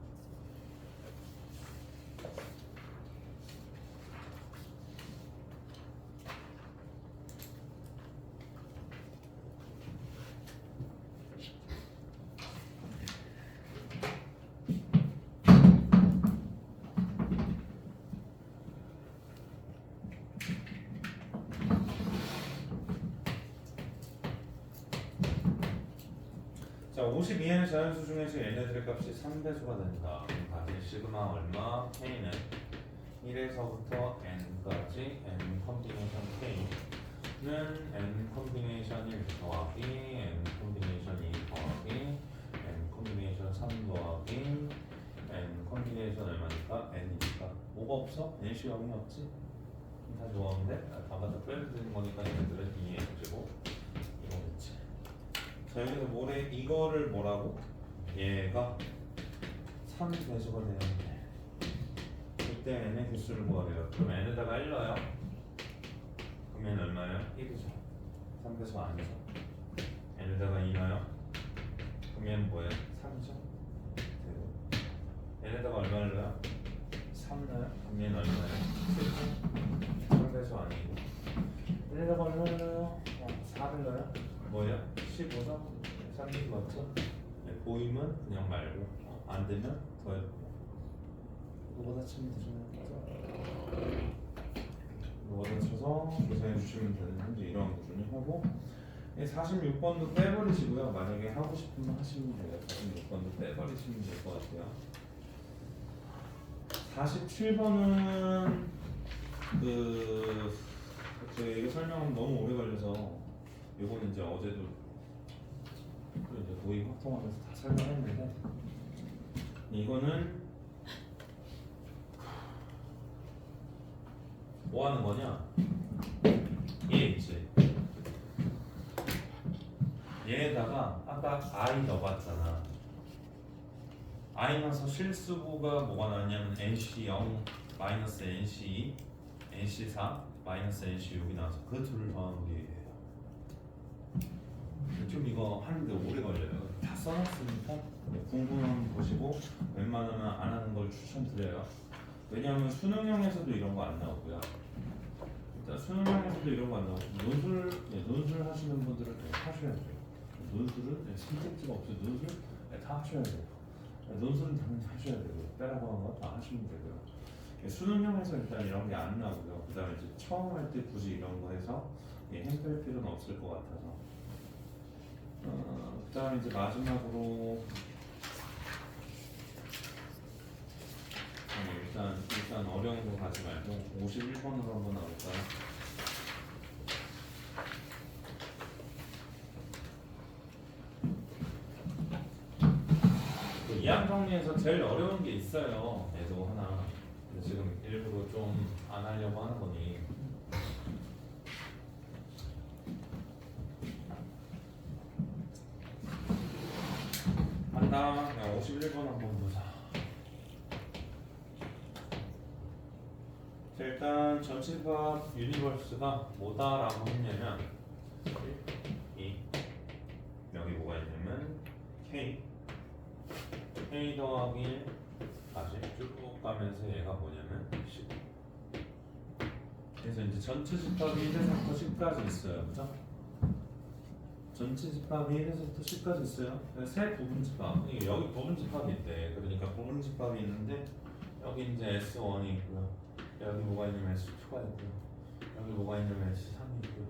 자, 52에는 자연수 중에서 얘네들의 값이 3배수가 된다. 다시 시그마 얼마? K는 1에서부터 n까지 n 콤비네이션 K는 n 콤비네이션 1 더하기 n 콤비네이션 2 더하기 n 콤비네이션 3 더하기 n 콤비네이션 얼마니까? n이니까 뭐가 없어? n씨 0이 없지? 다 좋았는데? 다 갖다 빼면 되는 거니까 얘네들은 2n이고 이거 있지. 자, 여기서 이거를 뭐라고? 얘가 3배수가 되는데 그때 n의 개수를 구하래요. 그럼 n에다가 1 넣어요. 그럼 n 얼마예요? 1이죠. 3배수 아니죠. n에다가 2 넣어요. 그럼 얘는 뭐예요? 3이죠. 되고 n에다가 얼마를 넣어요? 3 넣어요. 그럼 얘는 얼마예요? 7이죠. 3배수 아니고 n에다가 얼마를 넣어요? 4를 넣어요. 뭐예요? 15죠? 30 맞죠? 네, 보이면 그냥 말고 안 되면 더해. 이거보다 치면 되죠. 이거보다 쳐서 계산해 주시면 되는 현재 이런 기준이 하고 46번도 빼버리시고요. 만약에 하고 싶으면 하시면 돼요. 46번도 빼버리시면 될 것 같아요. 47번은 제가 이거 설명은 너무 오래 걸려서 이거는 이제 어제도 이제 모의 확통하면서 다 설명했는데 이거는 뭐 하는 거냐? 얘 있지. 얘에다가 아까 i 넣어봤잖아. i 나서 실수부가 뭐가 나왔냐면 nc0 마이너스 nc2 nc4 마이너스 nc6이 나와서 그 둘을 더하는 게 얘예요. 좀 이거 하는데 오래 걸려요. 다 써놨으니까 궁금하면 보시고 웬만하면 안 하는 걸 추천드려요. 왜냐하면 수능형에서도 이런 거 안 나오고요. 일단 수능형에서도 이런 거 안 나오고 논술 하시는 분들은 하셔야 돼요. 논술은 선택지가 없어요. 논술 다 하셔야 돼요. 논술은 당연히 하셔야 되고요. 빼라고 하는 거 다 하시면 되고요. 수능형에서 일단 이런 게 안 나오고요. 그 다음에 이제 처음 할 때 굳이 이런 거 해서 힘뺄 필요는 없을 것 같아서. 그 다음에 이제 마지막으로 일단 어려운 거 가지 말고 51번으로 한번 나올까요? 2항 정리에서 제일 어려운 게 있어요. 얘도 하나. 근데 지금 일부러 좀 안 하려고 하는 거니. 간다. 51번 한번 보자. 자, 일단 전치밥 유니버스가 뭐다라고 했냐면 1, 2 여기 뭐가 있냐면 K 더하기 1 다시 쭉 가면서 얘가 뭐냐면 10. 그래서 이제 전체 집합이 1에서부터 10까지 있어요. 그죠? 전체 집합이 1에서부터 10까지 있어요. 세 부분 집합. 여기 부분 집합이 있대. 그러니까 부분 집합이 있는데 여기 이제 S1이 있고요. 여기 뭐가 있냐면 S2가 있고요. 여기 뭐가 있냐면 S3이 있고요.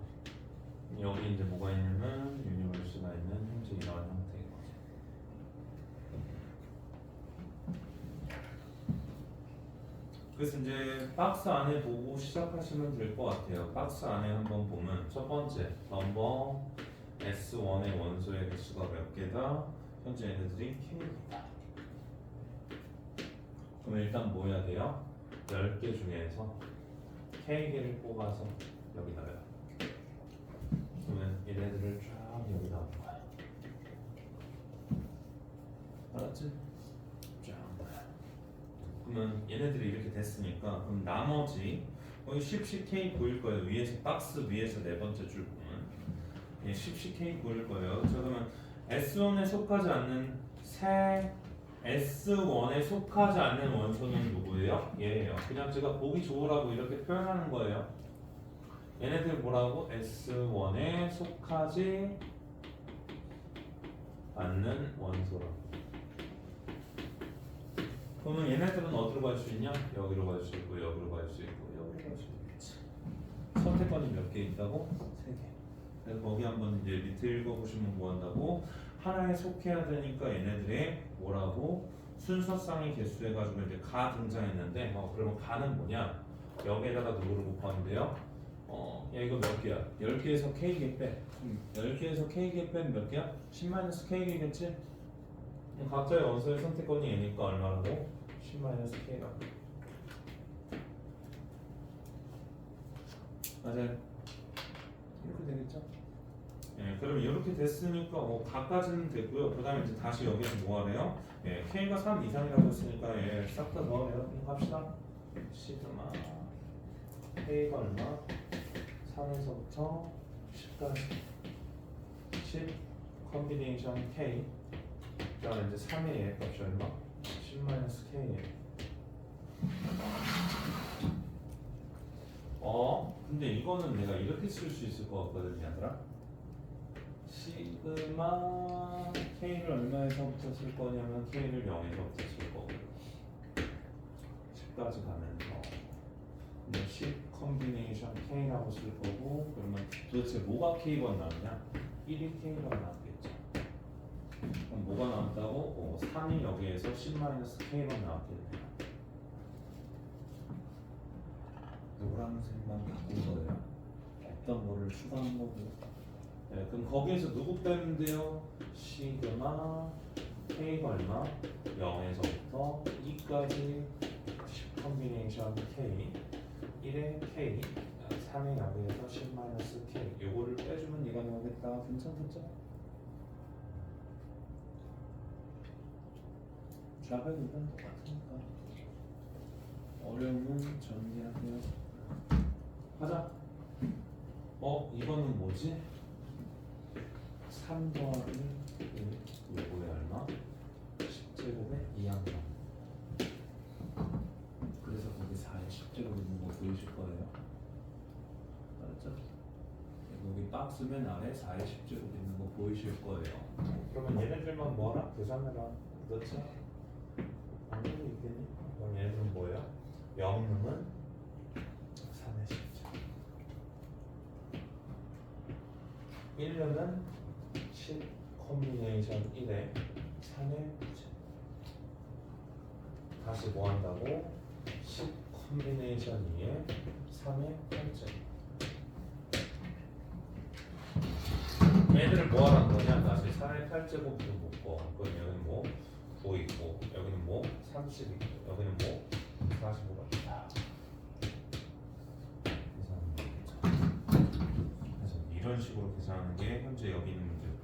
여기 이제 뭐가 있냐면 유니버스가 있는 현재 이러한 형태인 거죠. 그래서 이제 박스 안에 보고 시작하시면 될 것 같아요. 박스 안에 한번 보면 첫 번째 넘버 S1의 원소의 개수가 몇 개다? 현재 얘네들이 K입니다. 그럼 일단 뭐 해야 돼요? 10개 중에서 K개를 뽑아서 여기다 넣어요. 그러면 얘네들을 쫙 여기다 넣는 거야. 알았지? 쫙 넣어요. 그러면 얘네들이 이렇게 됐으니까 그럼 나머지 거기 10CK 보일 거예요. 위에서 박스 위에서 네 번째 줄 보면 10CK 보일 거예요. 자, 그러면 S1에 속하지 않는 새 S1에 속하지 않는 원소는 누구예요? 얘예요. 그냥 제가 보기 좋으라고 이렇게 표현하는 거예요. 얘네들 뭐라고? S1에 속하지 않는 원소라고. 그러면 얘네들은 어디로 갈 수 있냐? 여기로 갈 수 있고 여기로 갈 수 있고 여기로 갈 수 있겠지. 선택권이 몇 개 있다고? 3개. 그래서 거기 한번 이제 밑에 읽어보시면 뭐 한다고? 하나에 속해야 되니까 얘네들의 뭐라고? 순서쌍의 개수 해가지고 이제 가 등장했는데 그러면 가는 뭐냐? 여기에다가 누구를 곱하는데요? 야 이거 몇 개야? 10개에서 K개 빼. 10개에서 K개 빼면 몇 개야? 10-K개겠지? 각자의 원소의 선택권이 얘니까 얼마라고? 10-K라고. 맞아요. 이렇게 되겠죠? 예, 그럼 이렇게 됐으니까 각까지는 됐고요. 그 다음에 이제 다시 여기서 뭐 하래요? 예, K가 3 이상이라고 했으니까 예, 싹 다 더해요. 그럼 갑시다. 시그마 K가 얼마? 3에서부터 10까지 10 컨비네이션 K. 그 다음에 이제 3의 얘 값이 얼마? 10-K예요. 근데 이거는 내가 이렇게 쓸 수 있을 것 같거든, 얘들아. 시그마 K를 얼마에서부터 쓸 거냐면 K를 0에서부터 쓸 거고요. 10까지 가면서 10 컨비네이션 K라고 쓸 거고, 그러면 도대체 뭐가 K번 나오냐? 1이 K번 나왔겠죠. 그럼 뭐가 나왔다고? 3이 여기에서 10-K번 나왔겠네요. 노란색만 바꾼 거예요. 어떤 거를 추가한 거고. 네, 그럼 거기에서 누구 빼면 돼요? 시그마 K가 얼마? 0에서부터 2까지 10 컨비네이션 K 1의 K 3의 0에서 10-K 요거를 빼주면 얘가 나오겠다. 괜찮겠죠? 좌변 이건 똑같으니까 어려움은 정리하세요. 하자. 이거는 뭐지? 3 더하기 1 요거에 얼마? 10제곱에 2항정. 그래서 거기 4에 10제곱 있는 거 보이실 거예요. 알았죠? 여기 박스 맨 아래 4의 10제곱 있는 거 보이실 거예요. 그러면 얘네들만 뭐하라? 계산해라. 그렇죠? 아무도 있겠니? 그럼 얘네들은 뭐예요? 영능은 3의 10제곱, 1은 10 콤비네이션 1에 3의 9제곱. 다시 뭐 한다고? 10 콤비네이션 2에 3의 8제곱. 얘들을 뭐 하라는 거냐? 다시 4의 8제곱도 묶어. 그럼 여기는 뭐 9 있고, 여기는 뭐 30 있고, 여기는 뭐 45가 있다. 그래서 이런 식으로 계산하는 게 현재 여기 있는 문제고.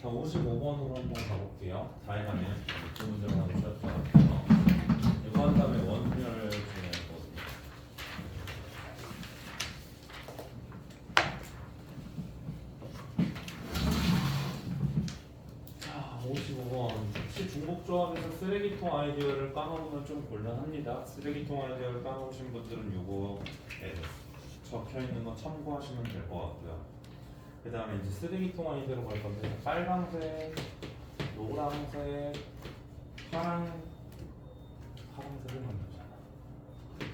자, 55번으로 한번 가볼게요. 다해 가면 두 문제를 하고 시작할게요. 이거 한 다음에 원분열을 진행할 거거든요. 자, 55번. 혹시 중복조합에서 쓰레기통 아이디어를 까먹으면 좀 곤란합니다. 쓰레기통 아이디어를 까먹으신 분들은 요거에 적혀 있는 거 참고하시면 될 것 같고요. 그 다음에 이제 쓰레기통 아이디어로 갈 건데, 빨강색, 노란색, 파란색을 만들잖아.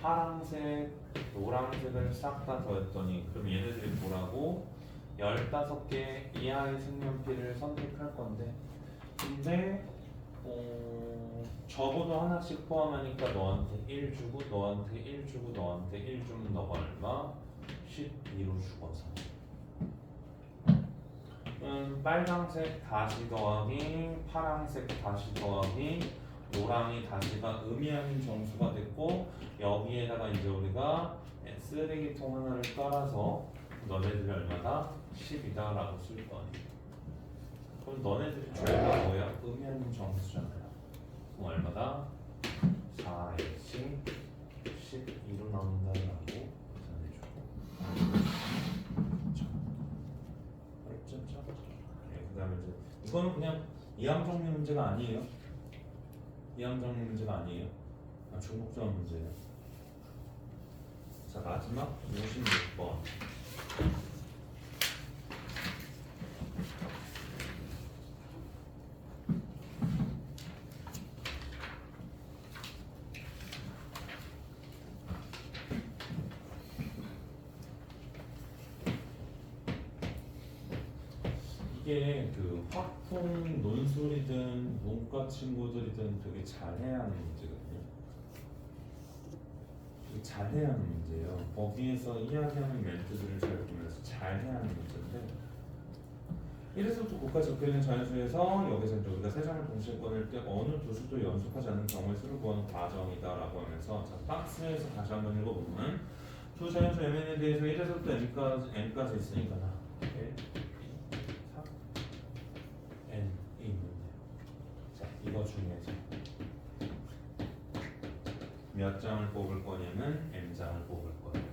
파란색, 노란색을 싹 다 더했더니, 그럼 얘네들이 뭐라고? 15개 이하의 색연필을 선택할 건데, 근데 적어도 하나씩 포함하니까 너한테 1 주고, 너한테 1 주고, 너한테 1 주면 너가 얼마? 12로 죽어서. 빨강색 다시 더하기, 파란색 다시 더하기, 노랑이 다시가 의미하는 정수가 됐고, 여기에다가 이제 우리가 쓰레기통 하나를 깔아서 너네들이 얼마다? 10이다 라고 쓸 거 아니야. 그럼 너네들이 죄가 뭐야? 의미하는 정수잖아요. 그럼 얼마다? 4x 12로 나온다라고 계산해주고. 그 다음에 이제 이거는 그냥 이항정리 문제가 아니에요. 이항정리 문제가 아니에요. 중복조합 문제예요. 자, 마지막 56번. 이게 그 확통 논술이든 문과 친구들이든 되게 잘해야 하는 문제거든요. 되게 잘해야 하는 문제예요. 거기에서 이야기하는 멘트들을 잘 보면서 잘해야 하는 문제인데, 이래서부터 고까지 적혀있는 자연수에서 여기서 이제 우리가 세 장을 동시에 꺼낼 때 어느 두 수도 연속하지 않은 경우의 수를 구하는 과정이다라고 하면서, 자, 박스에서 다시 한번 읽어보면 두 자연수 mn에 대해서 1에서부터 n까지 있으니까 나 1, n이 있는데, 자, 이거 중에서 몇 장을 뽑을 거냐면 m장을 뽑을 거예요.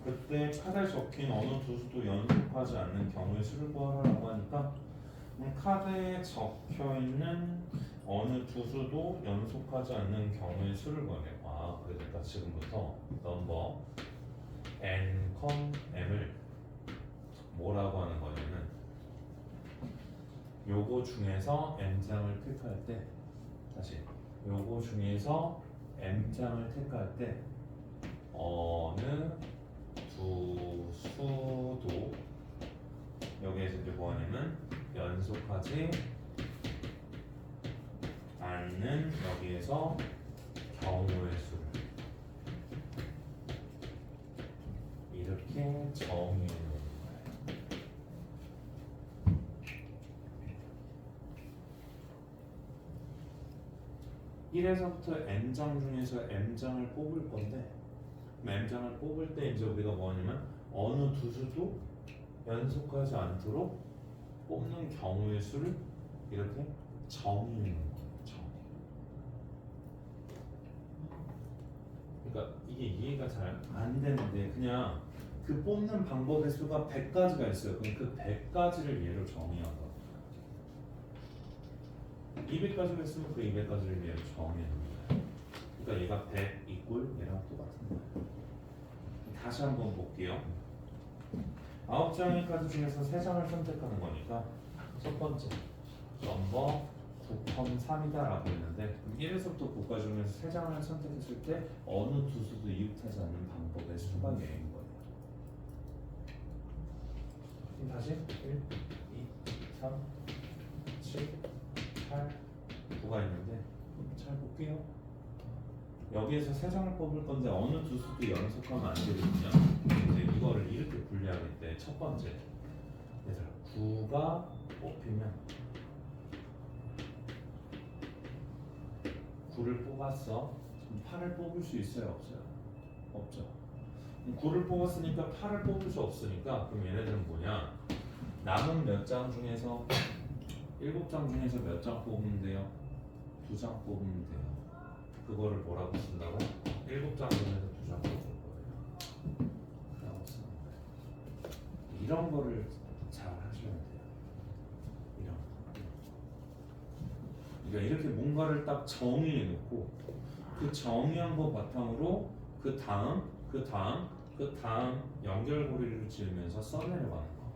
그때 카드에 적힌 어느 두 수도 연속하지 않는 경우의 수를 구하라고 하니까, 카드에 적혀 있는 어느 두 수도 연속하지 않는 경우의 수를 구하래요. 아, 그러니까 지금부터 넘버 n, m을 뭐라고 하는 거냐면, 요거 중에서 m장을 택할 때, 다시 요거 중에서 m장을 택할 때 어느 두 수도, 여기에서 이제 뭐 하냐면 연속하지 않는, 여기에서 경우의 수를 이렇게 정의해 놓은 거예요. (1에서부터) n장 중에서 m장을 뽑을 건데, m장을 뽑을 때 이제 우리가 뭐 하냐면 어느 두 수도 연속하지 않도록 뽑는 경우의 수를 이렇게 정의해 놓은 거예요. 그러니까 이게 이해가 잘 안 되는데, 그냥 그 뽑는 방법의 수가 100가지가 있어요. 그럼 그 100가지를 얘로 정의한 거예요. 200가지가 있으면 그 200가지를 얘로 정의해 놓은 거예요. 그러니까 얘가 100 이꼴 얘랑 똑같은 거예요. 다시 한번 볼게요. 9장의 카드 중에서 3장을 선택하는 거니까 첫 번째 넘버 9,3이다 라고 했는데 1에서부터 9까지 중에서 3장을 선택했을 때 어느 두 수도 이웃하지 않는 방법의 수가 얘인 거예요. 그럼 다시 1, 2, 3, 7, 8, 9가 있는데 잘 볼게요. 여기에서 3장을 뽑을 건데 어느 두 수도 연속하면 안 되거든요. 이제 이거를 이렇게 분리하겠대. 첫 번째 얘들아 9가 뽑히면 9를 뽑았어. 그럼 8을 뽑을 수 있어요? 없어요? 없죠. 9를 뽑았으니까 8을 뽑을 수 없으니까 그럼 얘네들은 뭐냐? 남은 몇 장 중에서 7장 중에서 몇 장 뽑으면 돼요? 2장 뽑으면 돼요. 그거를 뭐라고 쓴다고? 7장 중에서 2장 뽑을 거예요. 라고 쓰는 거예요. 이런 거를 잘 하셔야 돼요. 이런 거. 그러니까 이렇게 뭔가를 딱 정의해 놓고 그 정의한 거 바탕으로 그 다음 연결고리를 지으면서 써내려가는 거.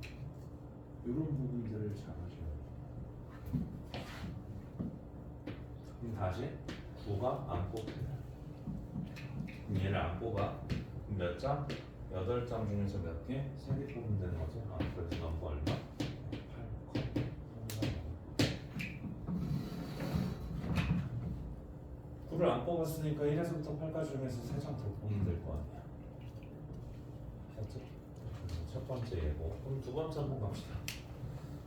이런 부분들을 잘 하셔야 돼요. 그럼 다시 9가 안 뽑혀요. 그럼 얘를 안 뽑아. 그럼 몇 장? 8장 중에서 몇 개? 3개 뽑으면 되는 거지. 그래서 넘버 얼마? 8컷. 9를 안 뽑았으니까 1에서부터 8까지 중에서 3장 더 뽑으면 될 거 아니야. 첫 번째 예고. 그럼 두 번째 한번 갑시다.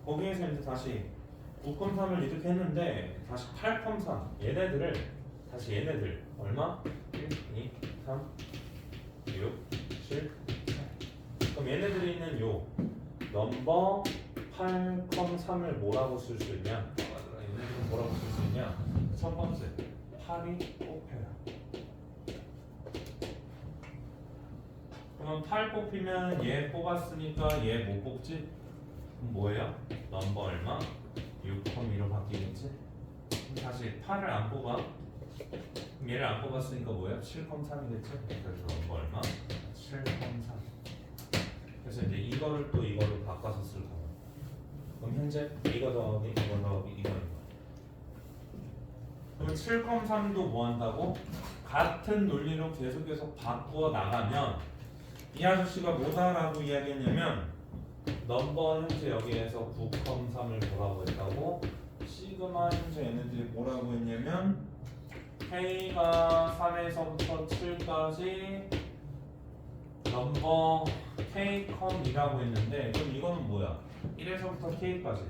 거기에서 이제 다시 9,3을 이렇게 했는데 다시 8,3 얘네들을 다시 얘네들 얼마? 1, 2, 3, 6, 7, 8. 그럼 얘네들이 있는 요 넘버 8,3을 뭐라고 쓸 수 있냐? 얘네들은 뭐라고 쓸 수 있냐? 첫 번째 8이 뽑혀요. 그러면 8 뽑히면 얘 뽑았으니까 얘 못 뽑지? 그럼 뭐예요? 넘버 얼마? 6,2로 바뀌겠지? 그럼 다시 8을 안 뽑아. 그럼 얘를 안 뽑았으니까 뭐예요? 7,3이겠지? 그래서 넘버 얼마? 7,3. 그래서 이제 이거를 또 이거로 바꿔서 쓸 거예요. 그럼 현재 이거 더하기 이거 더하기 이거인 거예요. 그럼 7,3도 뭐 한다고? 같은 논리로 계속해서 바꾸어 나가면 이 아저씨가 뭐다라고 이야기했냐면 넘버 현재 여기에서 9,3을 뭐라고 했다고? 시그마 현재 얘네들이 뭐라고 했냐면 K가 3에서부터 7까지 넘버 K,이라고 했는데 그럼 이거는 뭐야? 1에서부터 K까지.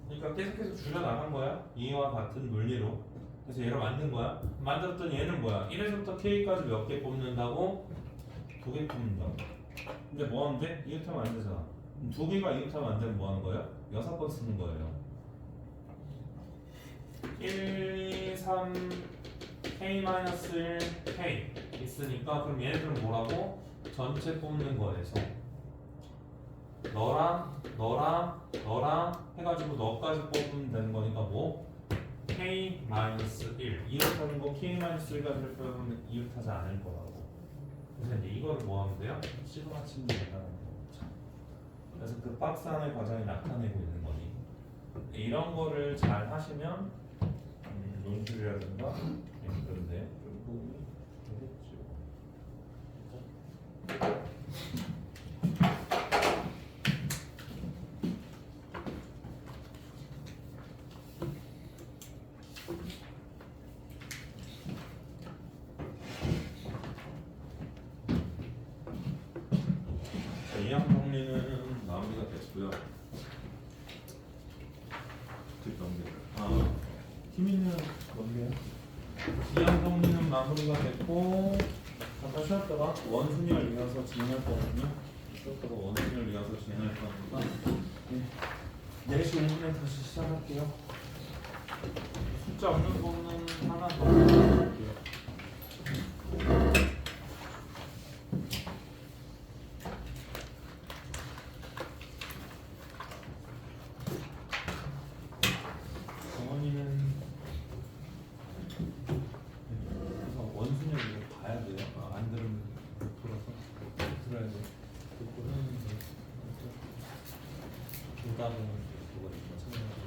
그러니까 계속해서 줄여나간 거야. 이와 같은 논리로. 그래서 얘를 만든 거야. 만들었더니 얘는 뭐야? 1에서부터 K까지 몇 개 뽑는다고? 2개 뽑는다고. 근데 뭐 하면 돼? 이웃하면 안 되잖아. 2개가 이웃하면 안 되면 뭐 하는 거예요? 6번 쓰는 거예요. 1, 2, 3, K-1, K 있으니까 그럼 얘네들은 뭐라고? 전체 뽑는 거에서 너랑 해가지고 너까지 뽑으면 되는 거니까 뭐? K-1 이웃하는 거 K-1까지를 빼면 이웃하지 않을 거라고. 그래서 이제 이거를 뭐 하면 돼요? 시그마 치면 된다는 거죠. 그래서 그 박스 안의 과정이 나타내고 있는 거니 이런 거를 잘 하시면 논술이라든가 그런데 좀 도움이 되겠죠. 이항 정리는 마무리가 됐고요. 팀이는 뭔데요? 이항 정리는 마무리가 됐고 잠깐 쉬었다가 원순위를 이어서 진행할 거거든요. 쉬었다가 원순위를 이어서 진행할 거니까 4시 5분에 다시 시작할게요. 숫자 없는 부분은 하나 더 할게요. 다른 부분을 찾는